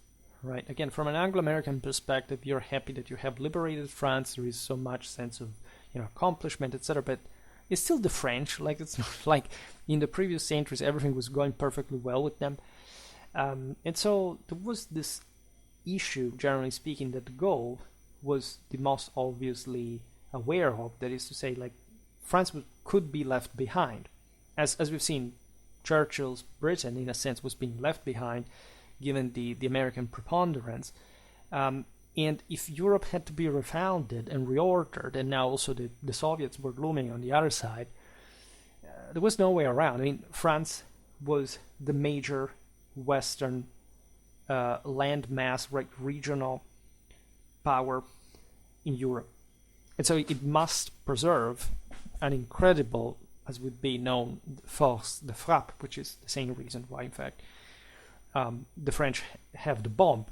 Right. Again, from an Anglo-American perspective, you're happy that you have liberated France. There is so much sense of accomplishment, etc. But it's still the French. Like, it's not like in the previous centuries everything was going perfectly well with them. And so there was this issue, generally speaking, that de Gaulle was the most obviously aware of. That is to say, like, France could be left behind. As we've seen, Churchill's Britain, in a sense, was being left behind given the American preponderance. And if Europe had to be refounded and reordered, and now also the Soviets were looming on the other side, there was no way around. I mean, France was the major Western landmass, right, regional power in Europe. And so it must preserve an incredible, as would be known, force de frappe, which is the same reason why, in fact, the French have the bomb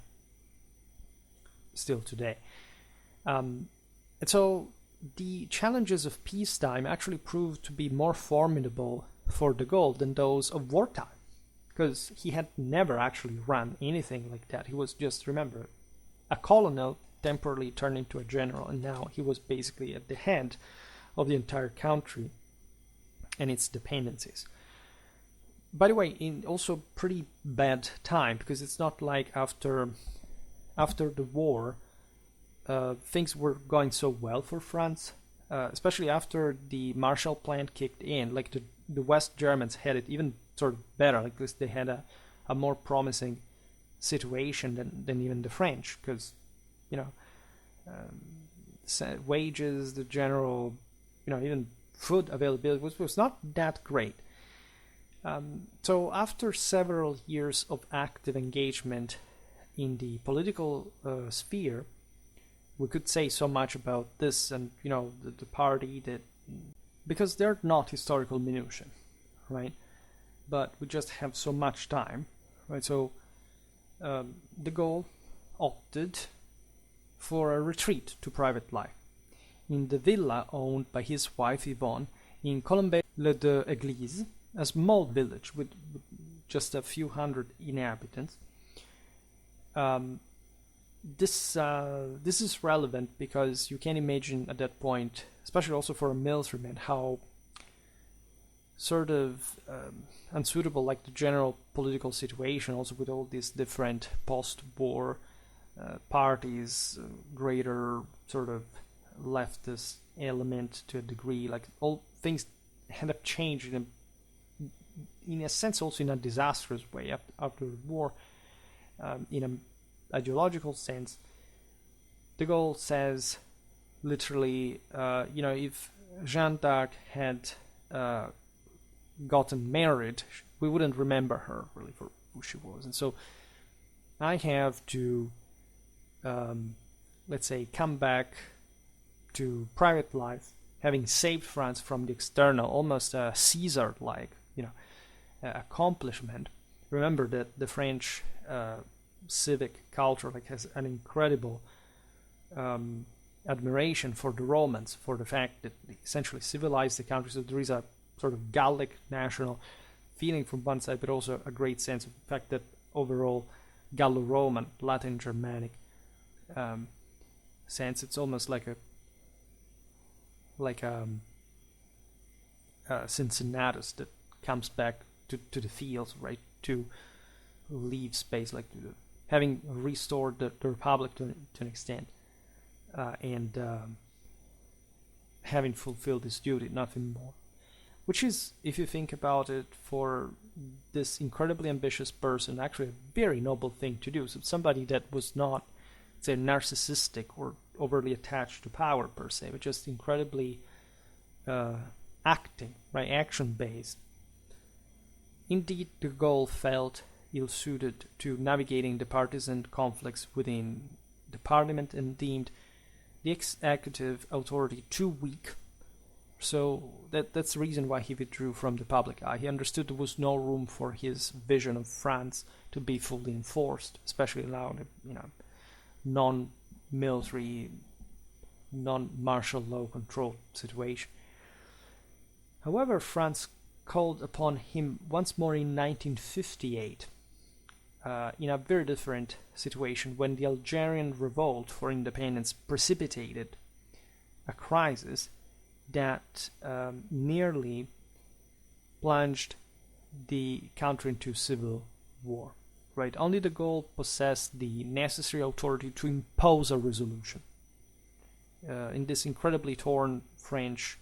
still today. And so the challenges of peacetime actually proved to be more formidable for de Gaulle than those of wartime, because he had never actually run anything like that. He was just, remember, a colonel temporarily turned into a general, and now he was basically at the head of the entire country and its dependencies. By the way, in also pretty bad time, because it's not like after the war things were going so well for France, especially after the Marshall Plan kicked in. Like the West Germans had it even sort of better, like this, they had a more promising situation than even the French, because wages, the general, even food availability was not that great. So after several years of active engagement in the political sphere, we could say so much about this and the party, that because they're not historical minutiae, right? But we just have so much time, right? So de Gaulle opted for a retreat to private life in the villa owned by his wife Yvonne in Colombey-le-Deux-Églises, a small village with just a few hundred inhabitants. This is relevant because you can imagine at that point, especially also for a militaryman, how sort of unsuitable like the general political situation, also with all these different post-war parties, greater sort of leftist element to a degree, like all things end up changing in a sense, also in a disastrous way after the war. In an ideological sense, de Gaulle says literally, if Jeanne d'Arc had gotten married, we wouldn't remember her really for who she was. And so I have to, let's say, come back to private life, having saved France from the external, almost a Caesar-like, accomplishment. Remember that the French civic culture has an incredible admiration for the Romans, for the fact that they essentially civilized the country. So there is a sort of Gallic national feeling from one side, but also a great sense of the fact that overall Gallo-Roman, Latin Germanic sense, it's almost like a Cincinnatus that comes back to the fields, right, to leave space, like having restored the Republic to an extent, and having fulfilled its duty, nothing more. Which is, if you think about it, for this incredibly ambitious person, actually a very noble thing to do. So somebody that was not, say, narcissistic or overly attached to power per se, but just incredibly acting, right, action-based. Indeed, de Gaulle felt ill-suited to navigating the partisan conflicts within the parliament and deemed the executive authority too weak. So that's the reason why he withdrew from the public eye. He understood there was no room for his vision of France to be fully enforced, especially allowed, non-military, non-martial law controlled situation. However, France called upon him once more in 1958, in a very different situation, when the Algerian revolt for independence precipitated a crisis that nearly plunged the country into civil war. Right? Only de Gaulle possessed the necessary authority to impose a resolution. in this incredibly torn French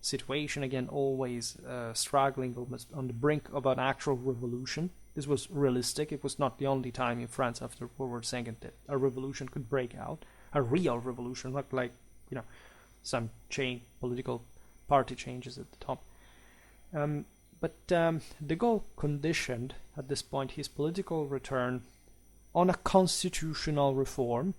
situation, again, always struggling, almost on the brink of an actual revolution. This was realistic. It was not the only time in France after World War II that a revolution could break out, a real revolution, not like, some political party changes at the top. But de Gaulle conditioned, at this point, his political return on a constitutional reform,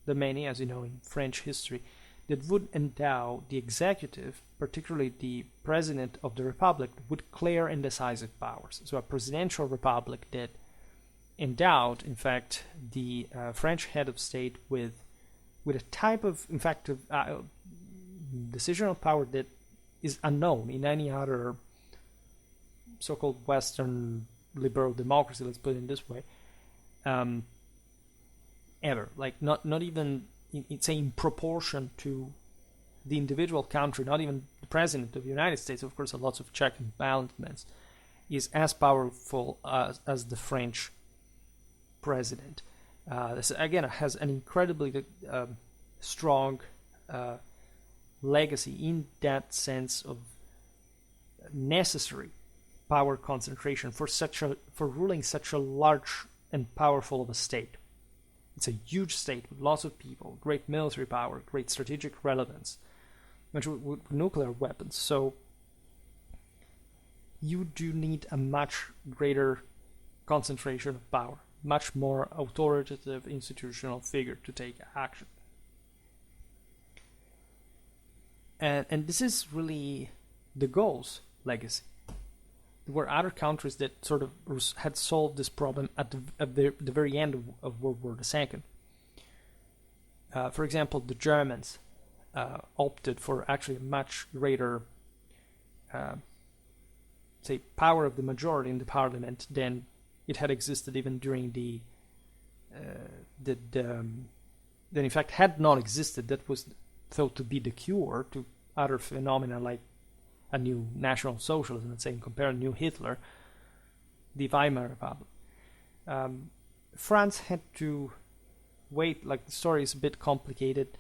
the many, as you know, in French history, that would endow the executive, particularly the president of the republic, with clear and decisive powers. So a presidential republic that endowed, in fact, the French head of state with a type of, in fact, decisional power that is unknown in any other so-called Western liberal democracy, let's put it in this way, ever. Like, not even in proportion to the individual country, not even the president of the United States, of course, lots of check and balances, is as powerful as the French president. This, again, has an incredibly strong legacy in that sense of necessary power concentration for ruling such a large and powerful of a state. It's a huge state with lots of people, great military power, great strategic relevance, with nuclear weapons. So you do need a much greater concentration of power, much more authoritative institutional figure to take action. And this is really de Gaulle's legacy. There were other countries that sort of had solved this problem at the very end of World War II. For example, the Germans opted for actually a much greater, power of the majority in the parliament than it had existed even during that in fact had not existed. That was thought to be the cure to other phenomena like a new National Socialism, let's say, and compare a new Hitler, the Weimar Republic. France had to wait, like the story is a bit complicated.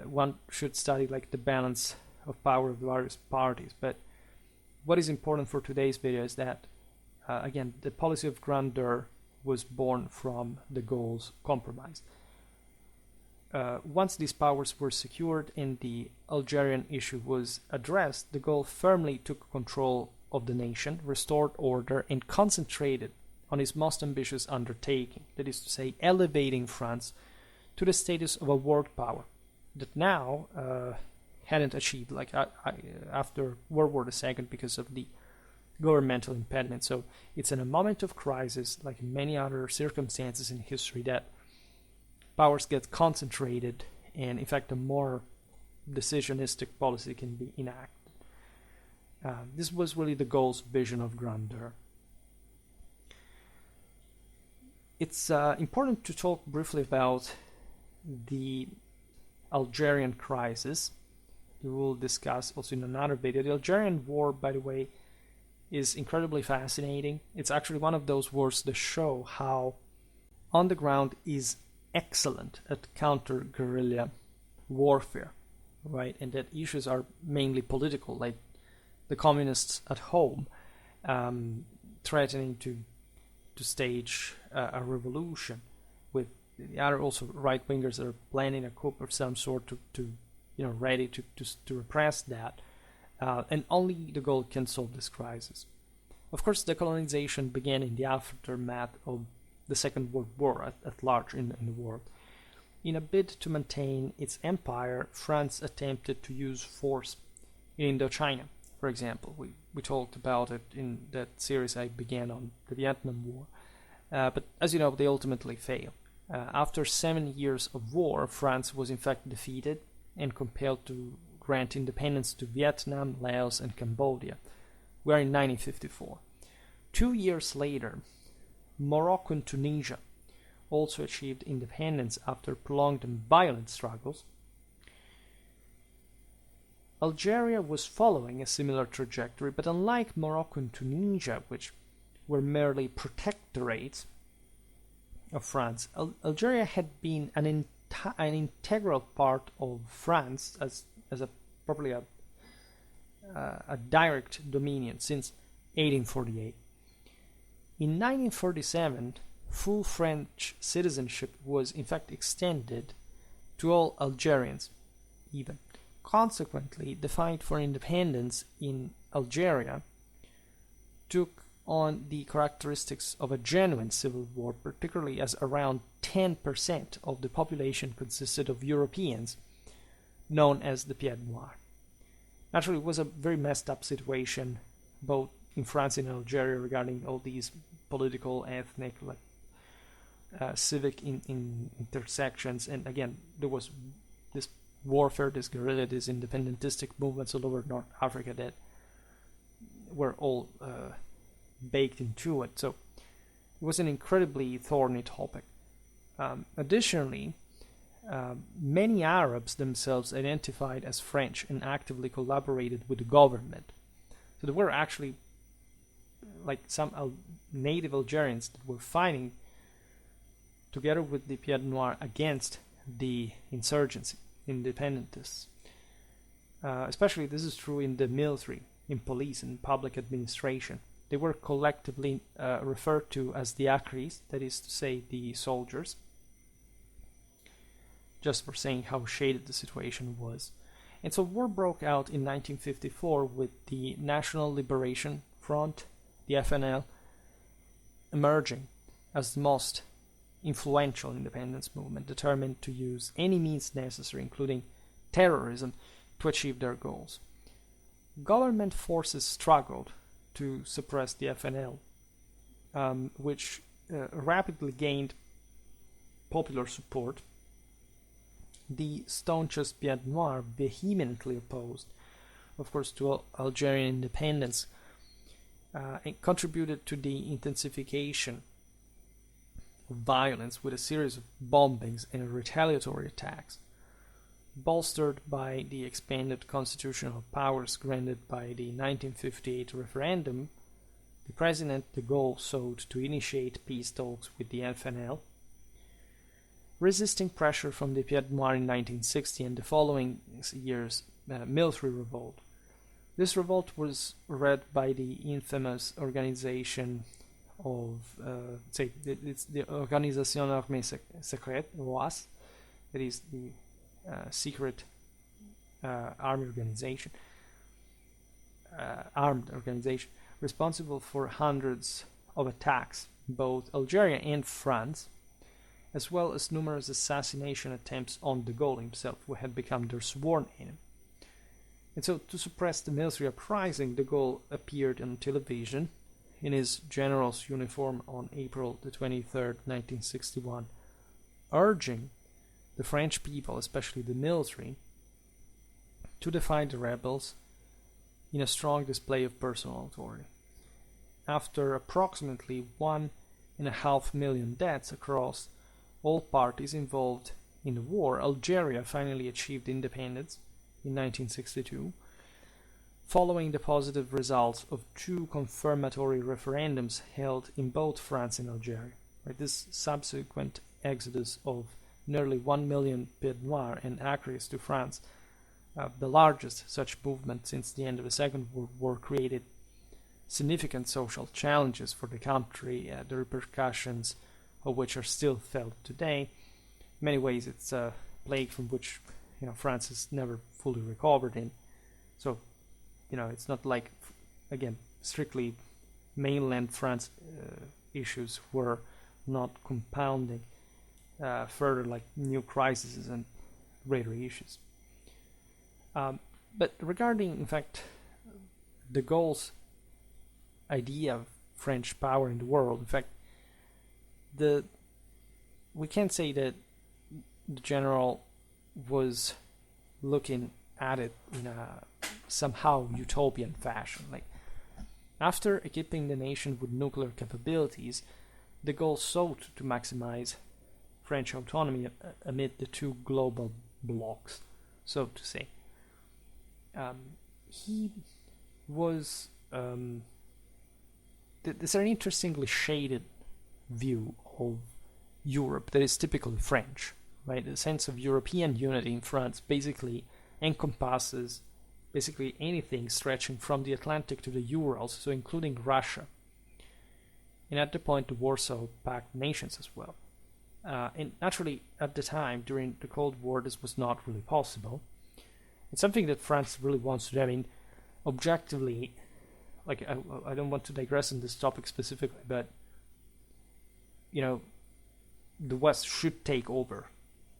One should study like the balance of power of the various parties, but what is important for today's video is that, again, the policy of grandeur was born from de Gaulle's compromise. Once these powers were secured and the Algerian issue was addressed, de Gaulle firmly took control of the nation, restored order, and concentrated on his most ambitious undertaking, that is to say, elevating France to the status of a world power that now hadn't achieved after World War II because of the governmental impediment. So it's in a moment of crisis, like in many other circumstances in history, that powers get concentrated, and in fact a more decisionistic policy can be enacted. This was really de Gaulle's vision of grandeur. It's important to talk briefly about the Algerian crisis. We will discuss also in another video. The Algerian War, by the way, is incredibly fascinating. It's actually one of those wars that show how on the ground is excellent at counter-guerrilla warfare, right? And that issues are mainly political, like the communists at home threatening to stage a revolution, with the other also right-wingers that are planning a coup of some sort to ready to repress that. And only de Gaulle can solve this crisis. Of course, decolonization began in the aftermath of the Second World War at large in the world. In a bid to maintain its empire, France attempted to use force in Indochina, for example. We talked about it in that series I began on the Vietnam War. But as you know, they ultimately failed. After 7 years of war, France was in fact defeated and compelled to grant independence to Vietnam, Laos, and Cambodia. We are in 1954. 2 years later, Morocco and Tunisia also achieved independence after prolonged and violent struggles. Algeria was following a similar trajectory, but unlike Morocco and Tunisia, which were merely protectorates of France, Algeria had been an an integral part of France as a probably a direct dominion since 1848. In 1947, full French citizenship was in fact extended to all Algerians, even. Consequently, the fight for independence in Algeria took on the characteristics of a genuine civil war, particularly as around 10% of the population consisted of Europeans, known as the Pied Noir. Naturally, it was a very messed up situation, both in France and Algeria, regarding all these political, ethnic, civic intersections. And again, there was this warfare, this guerrilla, these independentistic movements all over North Africa that were all baked into it. So it was an incredibly thorny topic. Additionally, many Arabs themselves identified as French and actively collaborated with the government. So there were actually some native Algerians that were fighting together with the Pied Noir against the insurgency, independentists. Especially this is true in the military, in police, and public administration. They were collectively referred to as the Acris, that is to say, the soldiers, just for saying how shaded the situation was. And so war broke out in 1954 with the National Liberation Front, the FNL, emerging as the most influential independence movement, determined to use any means necessary, including terrorism, to achieve their goals. Government forces struggled to suppress the FNL, which rapidly gained popular support. The staunchest Pied Noir vehemently opposed, of course, to Algerian independence, and contributed to the intensification of violence with a series of bombings and retaliatory attacks. Bolstered by the expanded constitutional powers granted by the 1958 referendum, the President de Gaulle sought to initiate peace talks with the FNL, resisting pressure from the Pied Noir in 1960 and the following year's military revolt. This revolt was led by the infamous organization of, it's the Organisation Armée Secrète, OAS, that is the secret armed organization, responsible for hundreds of attacks, both Algeria and France, as well as numerous assassination attempts on de Gaulle himself, who had become their sworn enemy. And so, to suppress the military uprising, de Gaulle appeared on television in his general's uniform on April the 23rd, 1961, urging the French people, especially the military, to defy the rebels in a strong display of personal authority. After approximately 1.5 million deaths across all parties involved in the war, Algeria finally achieved independence in 1962, following the positive results of two confirmatory referendums held in both France and Algeria. This subsequent exodus of nearly 1 million Pied Noir and Acris to France, the largest such movement since the end of the Second World War, created significant social challenges for the country, the repercussions of which are still felt today. In many ways, it's a plague from which France has never fully recovered in. So, it's not like, again, strictly mainland France issues were not compounding further, like new crises and greater issues. But regarding, in fact, de Gaulle's idea of French power in the world, in fact, we can't say that the general was looking at it in a somehow utopian fashion. Like, after equipping the nation with nuclear capabilities, de Gaulle sought to maximize French autonomy amid the two global blocs, so to say. He was there's an interestingly shaded view of Europe that is typically French, right? The sense of European unity in France basically encompasses basically anything stretching from the Atlantic to the Urals, so including Russia. And at the point, the Warsaw Pact nations as well. And naturally, at the time, during the Cold War, this was not really possible. It's something that France really wants to do. I mean, objectively, like, I don't want to digress on this topic specifically, but, you know, the West should take over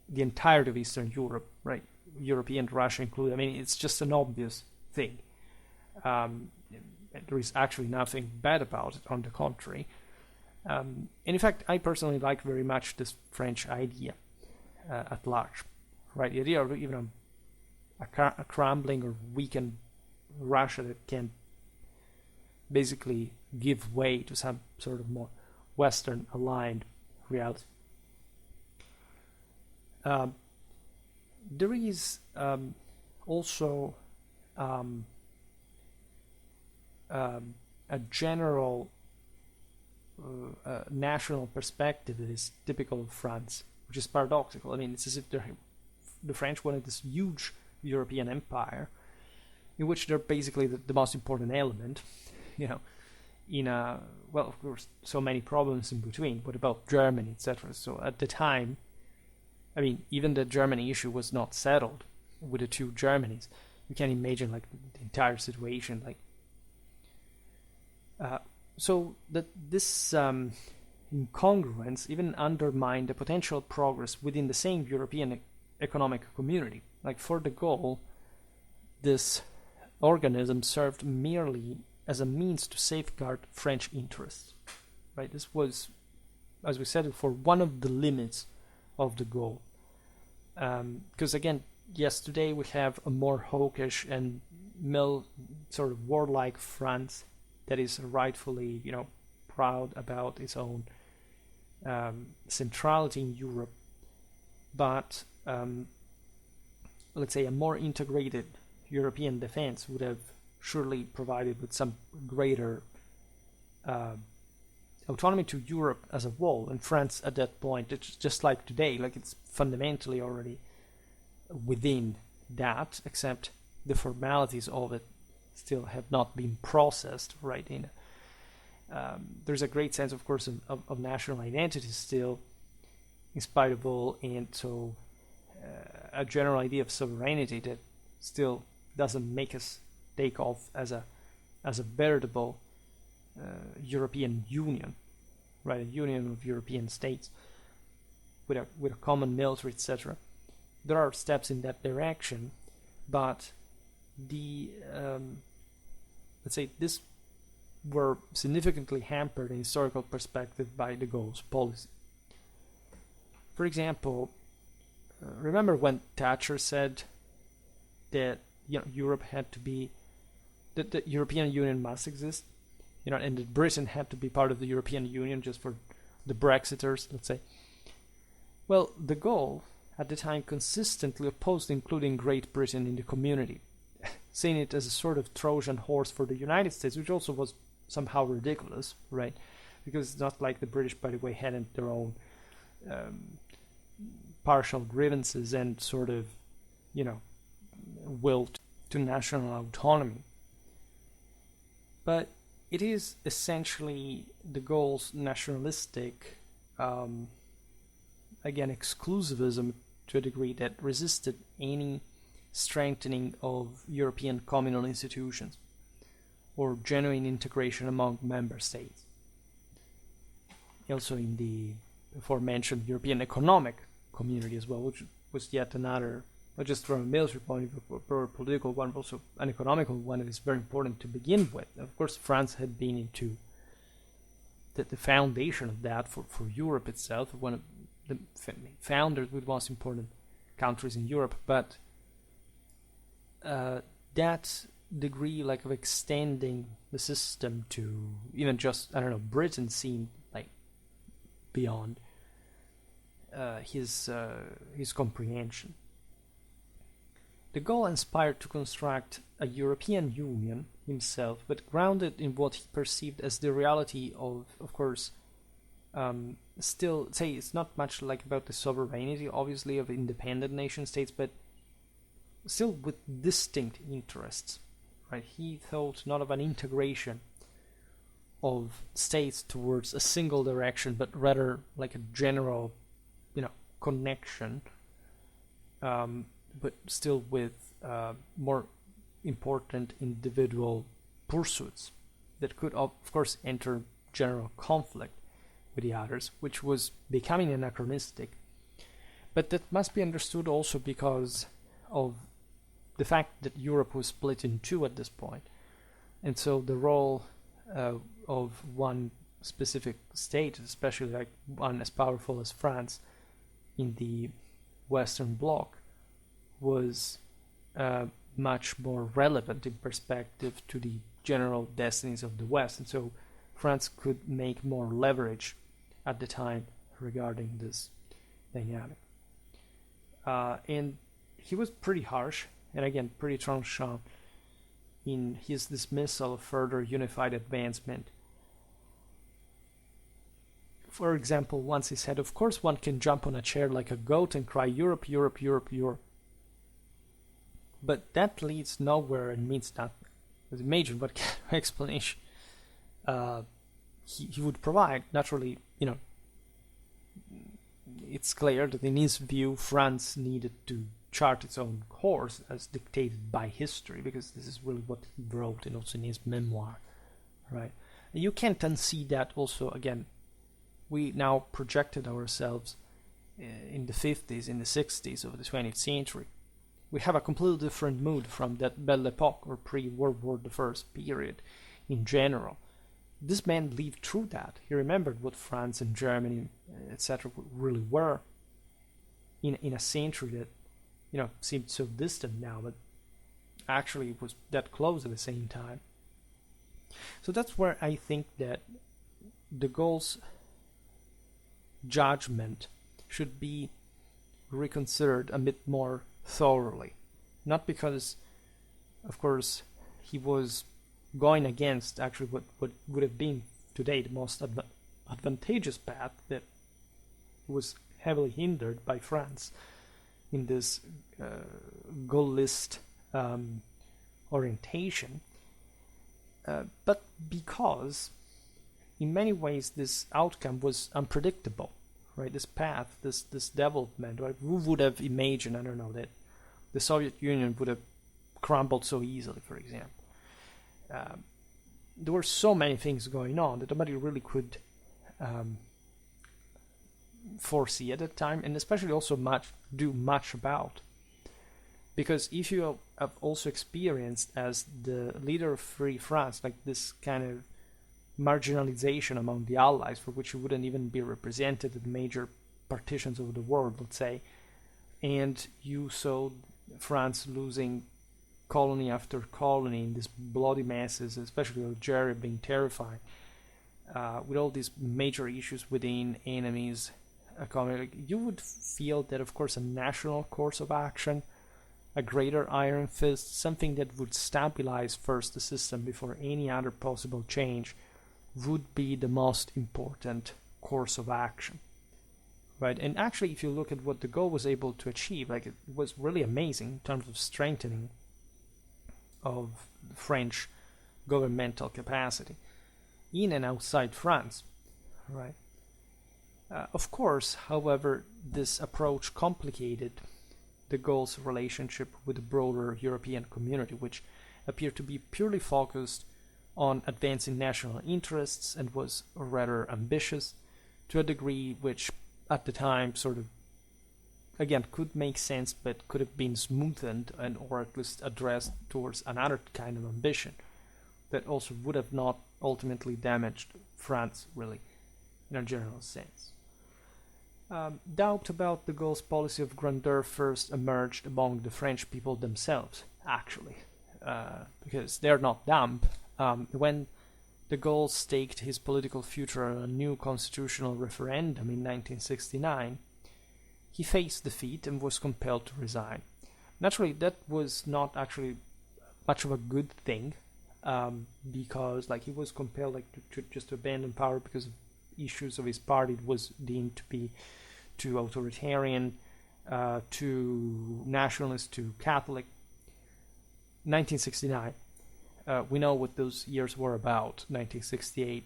the entirety of Eastern Europe, right? European, Russia included. I mean, it's just an obvious thing. There is actually nothing bad about it, on the contrary. And in fact, I personally like very much this French idea at large, right? The idea of even a crumbling or weakened Russia that can basically give way to some sort of more Western aligned reality. There is also a general national perspective that is typical of France, which is paradoxical. I mean, it's as if the French wanted this huge European empire in which they're basically the most important element, you know, in a, well, of course, so many problems in between. What about Germany, etc.? So at the time, I mean, even the Germany issue was not settled with the two Germanys. You can imagine, like, the entire situation, like, so that this incongruence even undermined the potential progress within the same European economic community. Like, for de Gaulle, this organism served merely as a means to safeguard French interests. Right? This was, as we said before, one of the limits of de Gaulle. Because again, yes, today we have a more hawkish and sort of warlike France that is rightfully, you know, proud about its own centrality in Europe. But let's say a more integrated European defense would have surely provided with some greater autonomy to Europe as a whole. And France at that point, it's just like today, like it's fundamentally already within that, except the formalities of it still have not been processed, right? There's a great sense, of course, of national identity still, in spite of all, and so a general idea of sovereignty that still doesn't make us take off as a veritable European Union, right? A union of European states with a common military, etc. There are steps in that direction, but the let's say this were significantly hampered in historical perspective by de Gaulle's policy. For example, remember when Thatcher said that, you know, Europe had to be, that the European Union must exist, you know, and that Britain had to be part of the European Union just for the Brexiters, let's say. Well, de Gaulle at the time consistently opposed including Great Britain in the community, seeing it as a sort of Trojan horse for the United States, which also was somehow ridiculous, right? Because it's not like the British, by the way, hadn't their own partial grievances and sort of, you know, will to national autonomy. But it is essentially de Gaulle's nationalistic, again, exclusivism to a degree that resisted any strengthening of European communal institutions or genuine integration among member states. Also in the aforementioned European economic community as well, which was yet another, not just from a military point of view, but a political one, but also an economical one that is very important to begin with. Of course, France had been into the foundation of that for Europe itself, one of the founders with most important countries in Europe, but that degree, like, of extending the system to even just, I don't know, Britain seemed like beyond his comprehension. De Gaulle inspired to construct a European Union himself, but grounded in what he perceived as the reality of course, still say it's not much like about the sovereignty, obviously, of independent nation states, but still with distinct interests, right? He thought not of an integration of states towards a single direction, but rather like a general, connection, but still with more important individual pursuits that could, of course, enter general conflict with the others, which was becoming anachronistic. But that must be understood also because of the fact that Europe was split in two at this point. And so the role of one specific state, especially like one as powerful as France in the Western Bloc, was much more relevant in perspective to the general destinies of the West. And so France could make more leverage at the time regarding this dynamic. And he was pretty harsh, and again, pretty tranchant in his dismissal of further unified advancement. For example, once he said, of course one can jump on a chair like a goat and cry Europe, Europe, Europe, Europe. But that leads nowhere and means nothing. Imagine what kind of explanation he would provide. Naturally, it's clear that in his view, France needed to chart its own course as dictated by history, because this is really what he wrote and also in his memoir, right? And you can't unsee that also. Again, we now projected ourselves in the 50s, in the 60s of the 20th century. We have a completely different mood from that Belle Epoque or pre-World War I period in general. This man lived through that. He remembered what France and Germany, etc., really were in a century that, seemed so distant now, but actually it was that close at the same time. So that's where I think that de Gaulle's judgment should be reconsidered a bit more thoroughly. Not because, of course, he was going against actually what would have been today the most advantageous path that was heavily hindered by France in this Gaullist orientation, but because in many ways this outcome was unpredictable, right? This path, this development, right? Who would have imagined, I don't know, that the Soviet Union would have crumbled so easily, for example? There were so many things going on that nobody really could foresee at that time, and especially also do much about. Because if you have also experienced as the leader of Free France, like this kind of marginalization among the Allies, for which you wouldn't even be represented in major partitions of the world, let's say, and you saw France losing colony after colony in these bloody masses, especially Algeria being terrifying, with all these major issues within enemies, you would feel that, of course, a national course of action, a greater iron fist, something that would stabilize first the system before any other possible change, would be the most important course of action, right? And actually, if you look at what de Gaulle was able to achieve, like, it was really amazing in terms of strengthening of French governmental capacity in and outside France, right? Of course, however, this approach complicated de Gaulle's relationship with the broader European community, which appeared to be purely focused on advancing national interests and was rather ambitious to a degree which at the time sort of, again, could make sense, but could have been smoothened and or at least addressed towards another kind of ambition that also would have not ultimately damaged France, really, in a general sense. Doubt about de Gaulle's policy of grandeur first emerged among the French people themselves, actually, because they're not dumb. When de Gaulle staked his political future on a new constitutional referendum in 1969, he faced defeat and was compelled to resign. Naturally, that was not actually much of a good thing, because he was compelled to just abandon power because of issues of his party. It was deemed to be too authoritarian, too nationalist, too Catholic. 1969. We know what those years were about. 1968.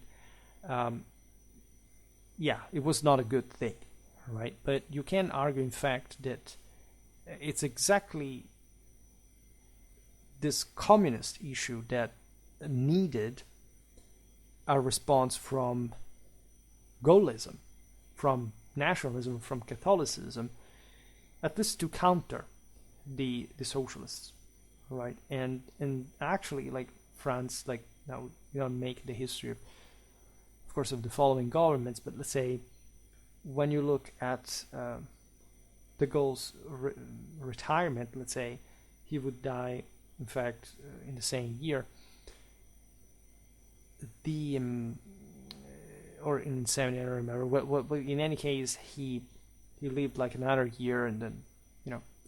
Yeah, it was not a good thing, right? But you can argue, in fact, that it's exactly this communist issue that needed a response from Gaullism, from nationalism, from Catholicism, at least to counter the socialists, right? And actually, like France, like now we don't make the history of course of the following governments, but let's say when you look at de Gaulle's retirement, let's say he would die, in fact, in the same year. The or in 70, I don't remember. What in any case, he lived like another year, and then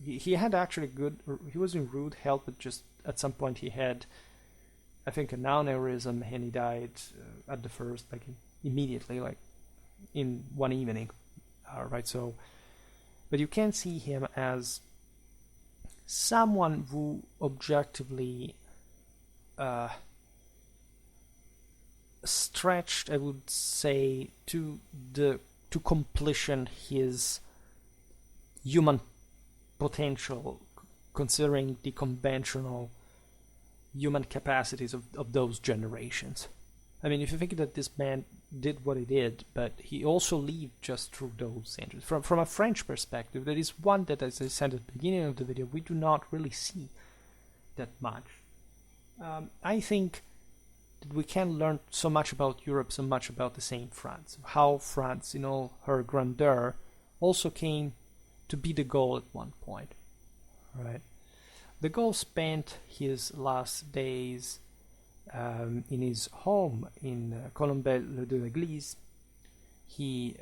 he had actually good. He was in rude health, but just at some point he had, I think, a aneurysm, and he died at the first, like immediately, like in one evening, right? So, but you can see him as someone who objectively stretched, I would say, to completion his human potential, considering the conventional human capacities of those generations. I mean, if you think that this man did what he did, but he also lived just through those centuries. From a French perspective, there is one that, as I said at the beginning of the video, we do not really see that much. I think that we can learn so much about Europe, so much about the same France. How France, in all her grandeur, also came to be de Gaulle at one point, right? De Gaulle spent his last days in his home in Colombey-le-de-l'Église. He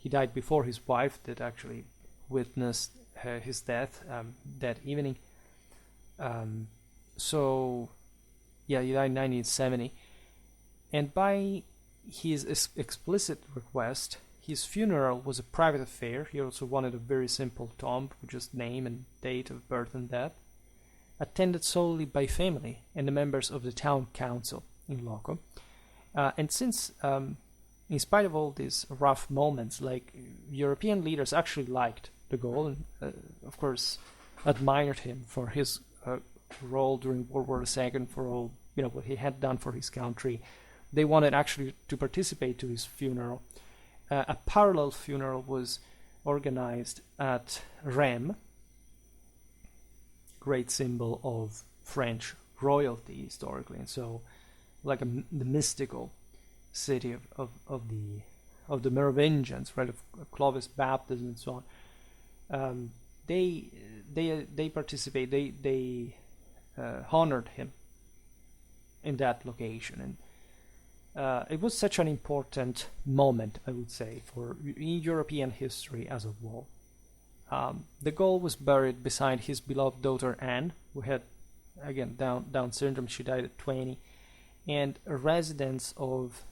died before his wife, that actually witnessed his death that evening. So, yeah, he died in 1970. And by his explicit request, his funeral was a private affair. He also wanted a very simple tomb with just name and date of birth and death, attended solely by family and the members of the town council in loco. And since, in spite of all these rough moments, like European leaders actually liked de Gaulle and, of course, admired him for his role during World War II, for all what he had done for his country. They wanted actually to participate to his funeral. A parallel funeral was organized at Rheims, great symbol of French royalty historically, and so like the mystical city of the Merovingians, right, of Clovis baptism and so on. They participate. They honored him in that location, and it was such an important moment, I would say, for in European history as a whole. De Gaulle was buried beside his beloved daughter Anne, who had, again, Down syndrome. She died at 20. And residents of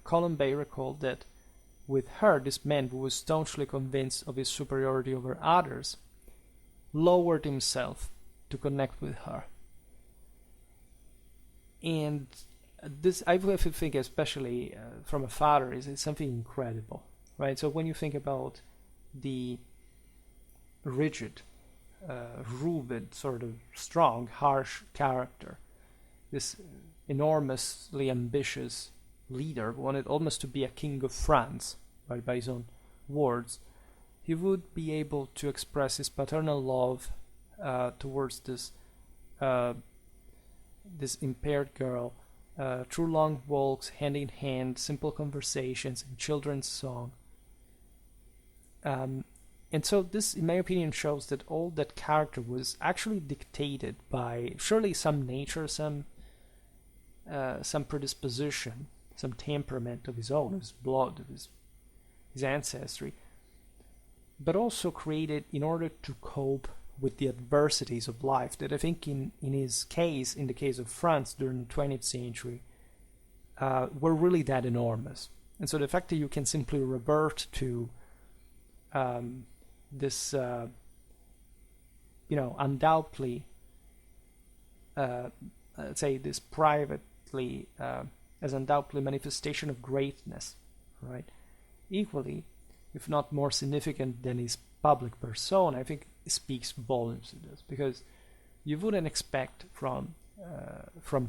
Colombey recalled that with her, this man, who was staunchly convinced of his superiority over others, lowered himself to connect with her. And this, I think, especially from a father, is something incredible, right? So when you think about the rigid, rugged, sort of strong, harsh character, this enormously ambitious leader wanted almost to be a king of France, right, by his own words, he would be able to express his paternal love towards this impaired girl through long walks, hand in hand, simple conversations, and children's song. And so this, in my opinion, shows that all that character was actually dictated by surely some nature, some predisposition, some temperament of his own, his blood, of his ancestry, but also created in order to cope with the adversities of life that I think in his case, in the case of France during the 20th century, were really that enormous. And so the fact that you can simply revert to this, undoubtedly, let's say this privately, as undoubtedly manifestation of greatness, right? Equally, if not more significant than his public persona, I think it speaks volumes to this, because you wouldn't expect from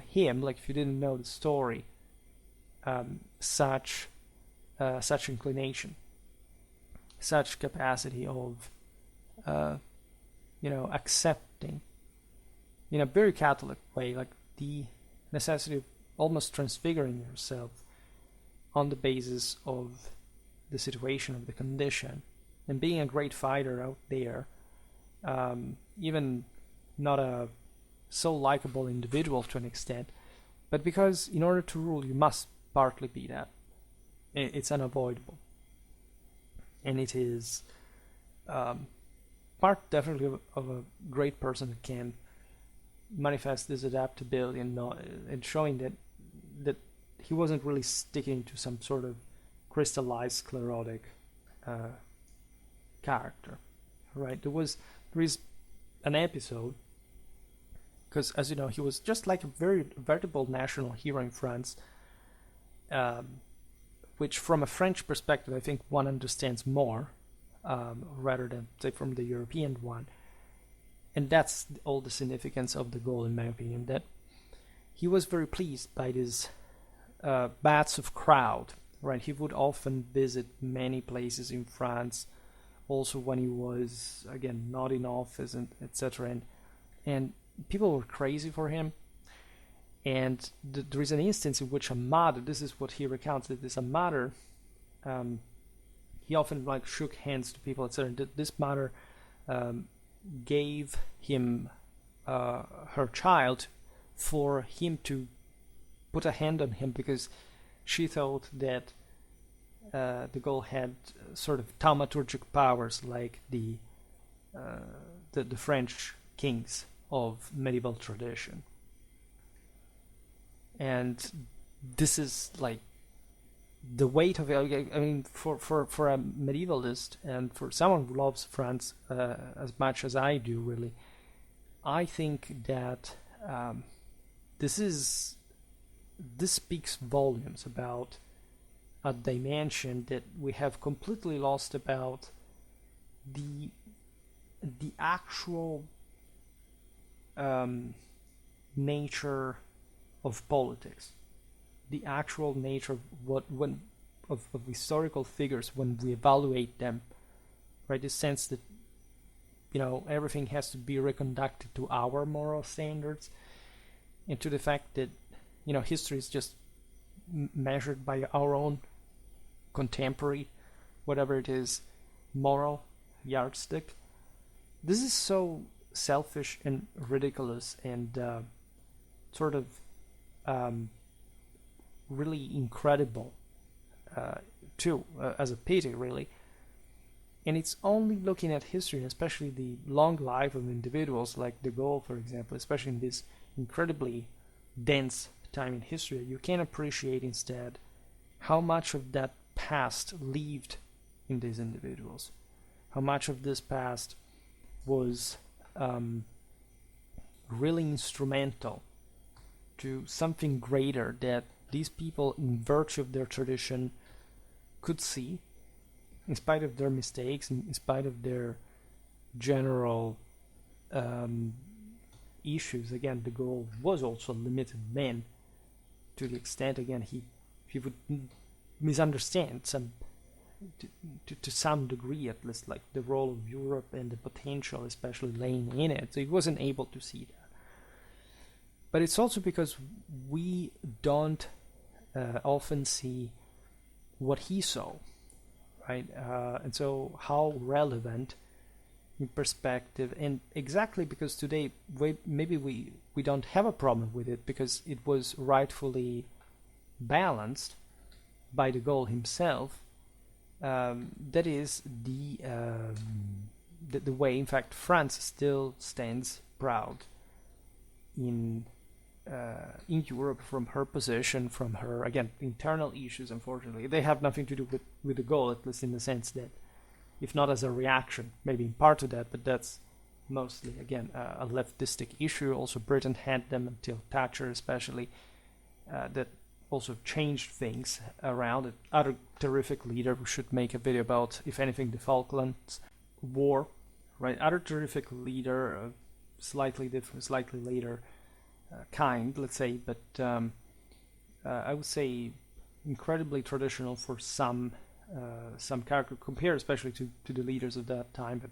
him, like if you didn't know the story, such inclination, such capacity of accepting in a very Catholic way, like the necessity of almost transfiguring yourself on the basis of the situation, of the condition, and being a great fighter out there, even not a so likable individual to an extent, but because in order to rule you must partly be that. It's unavoidable, and it is part definitely of a great person who can manifest this adaptability and showing that he wasn't really sticking to some sort of crystallized sclerotic character, right? There is an episode, because as you know, he was just like a very veritable national hero in France, which from a French perspective I think one understands more, rather than say from the European one. And that's all the significance of the Gaulle, in my opinion, that he was very pleased by these baths of crowd, right? He would often visit many places in France, also when he was, again, not in office, and etc. And people were crazy for him. And there is an instance in which a mother, this is what he recounts, that this a mother, he often like shook hands to people, etc. This mother gave him her child for him to put a hand on him, because she thought that the Gaulle had sort of thaumaturgic powers like the French kings of medieval tradition. And this is like the weight of it. I mean, for a medievalist and for someone who loves France as much as I do, really, I think that this speaks volumes about a dimension that we have completely lost about the actual nature of politics, the actual nature of historical figures when we evaluate them, right? The sense that everything has to be reconducted to our moral standards, and to the fact that history is just measured by our own contemporary, whatever it is, moral yardstick. This is so selfish and ridiculous and sort of really incredible too, as a pity, really. And it's only looking at history, and especially the long life of individuals like de Gaulle, for example, especially in this incredibly dense time in history, you can appreciate instead how much of that past lived in these individuals, how much of this past was really instrumental to something greater that these people, in virtue of their tradition, could see, in spite of their mistakes, in spite of their general issues. Again, de Gaulle was also a limited man, to the extent, again, he would misunderstand to some degree, at least, like the role of Europe and the potential especially laying in it. So he wasn't able to see that. But it's also because we don't often see what he saw, right? And so how relevant in perspective, and exactly because today maybe we don't have a problem with it because it was rightfully balanced by de Gaulle himself. That is the way, in fact, France still stands proud in in Europe from her position, from her, again, internal issues, unfortunately. They have nothing to do with the Gaulle, at least in the sense that, if not as a reaction, maybe in part to that, but that's mostly, again, a leftistic issue. Also, Britain had them until Thatcher, especially, that also changed things around it. Other terrific leader, we should make a video about, if anything, the Falklands War, right? Other terrific leader, slightly different, slightly later kind, let's say, but I would say incredibly traditional for some character, compared especially to the leaders of that time. But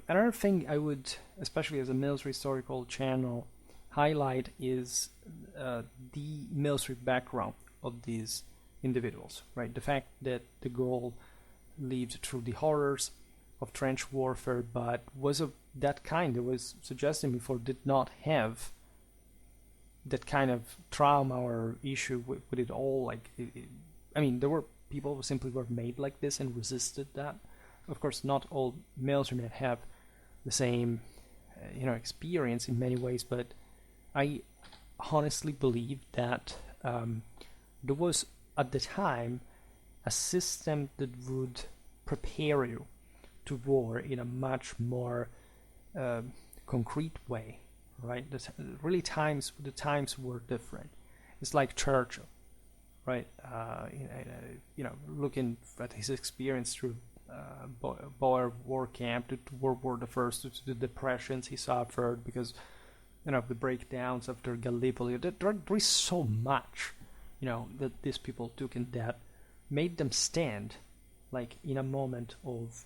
another thing I would, especially as a military historical channel, highlight is the military background of these individuals, right? The fact that de Gaulle lived through the horrors of trench warfare, but was of that kind that was suggesting before, did not have that kind of trauma or issue with it all. Like, I mean, there were people who simply were made like this and resisted that. Of course, not all military men have the same, experience in many ways, but I honestly believe that there was, at the time, a system that would prepare you to war in a much more concrete way, right? The times were different. It's like Churchill, right? Looking at his experience through Boer war camp, to World War I, to the depressions he suffered because, the breakdowns after Gallipoli. There is so much, that these people took in that made them stand, like, in a moment of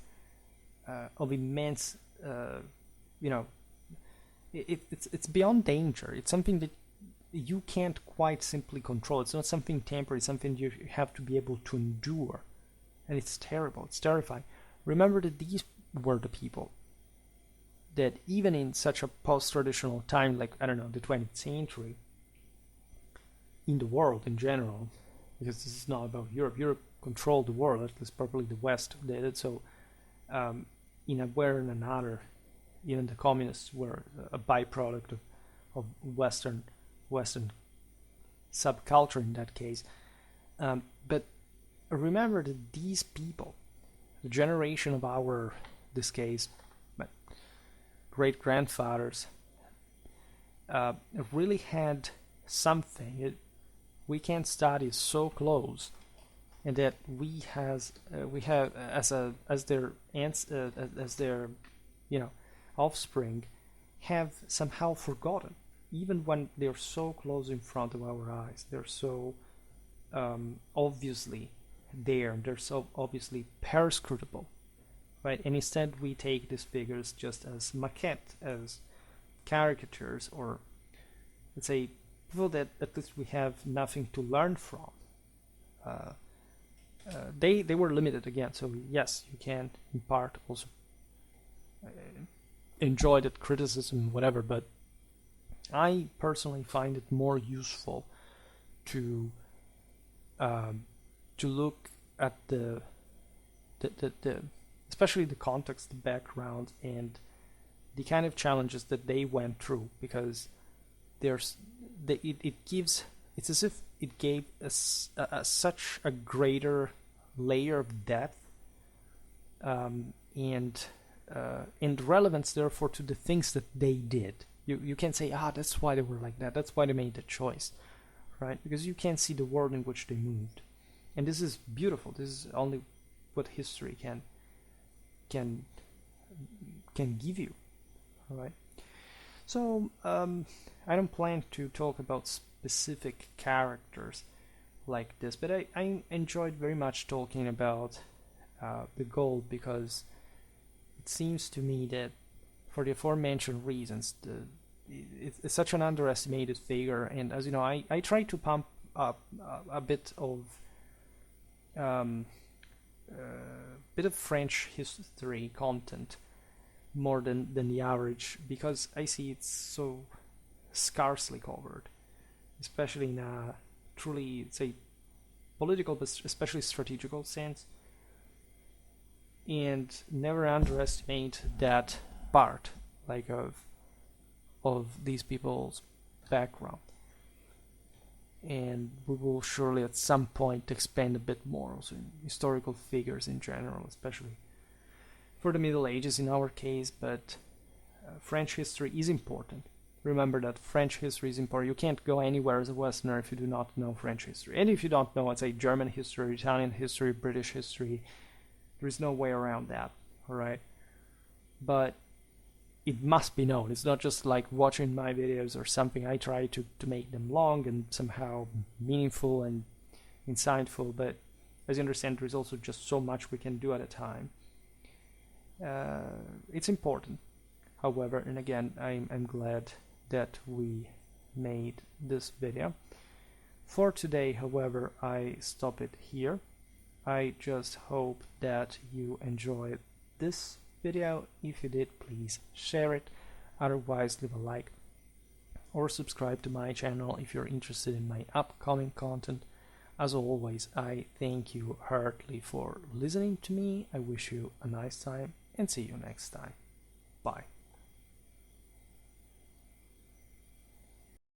immense, it's beyond danger. It's something that you can't quite simply control. It's not something temporary. It's something you have to be able to endure, and it's terrible. It's terrifying. Remember that these were the people that, even in such a post-traditional time, like, I don't know, the 20th century, in the world in general, because this is not about Europe. Europe controlled the world, at least probably the West did it. So, in a way or another, even the communists were a byproduct of Western subculture in that case. But remember that these people, the generation of our, this case, great grandfathers, really had something we can study so close, and that we have as their offspring, have somehow forgotten, even when they're so close in front of our eyes. They're so obviously there, and they're so obviously perscrutable, right? And instead we take these figures just as maquette, as caricatures, or let's say people that at least we have nothing to learn from. They were limited again, so yes, you can in part also enjoy that criticism, whatever, but I personally find it more useful to look at the especially the context, the background, and the kind of challenges that they went through, because it's as if it gave us such a greater layer of depth and relevance, therefore, to the things that they did. You can say, that's why they were like that. That's why they made that choice, right? Because you can see the world in which they moved, and this is beautiful. This is only what history can give you, all right? So I don't plan to talk about specific characters like this, but I enjoyed very much talking about the Gaulle, because it seems to me that, for the aforementioned reasons, it's such an underestimated figure. And as you know, I try to pump up a bit of French history content more than the average, because I see it's so scarcely covered, especially in a truly, say, political but especially strategical sense. And never underestimate that part, like, of these people's background. And we will surely at some point expand a bit more also in historical figures in general, especially for the Middle Ages in our case, but French history is important. Remember that French history is important. You can't go anywhere as a Westerner if you do not know French history. And if you don't know, let's say, German history, Italian history, British history, there is no way around that, all right? But it must be known. It's not just like watching my videos or something. I try to make them long and somehow meaningful and insightful, but as you understand, there is also just so much we can do at a time. It's important, however, and again, I'm glad that we made this video. For today, however, I stop it here. I just hope that you enjoyed this video. If you did, please share it. Otherwise, leave a like or subscribe to my channel if you're interested in my upcoming content. As always, I thank you heartily for listening to me. I wish you a nice time and see you next time. Bye.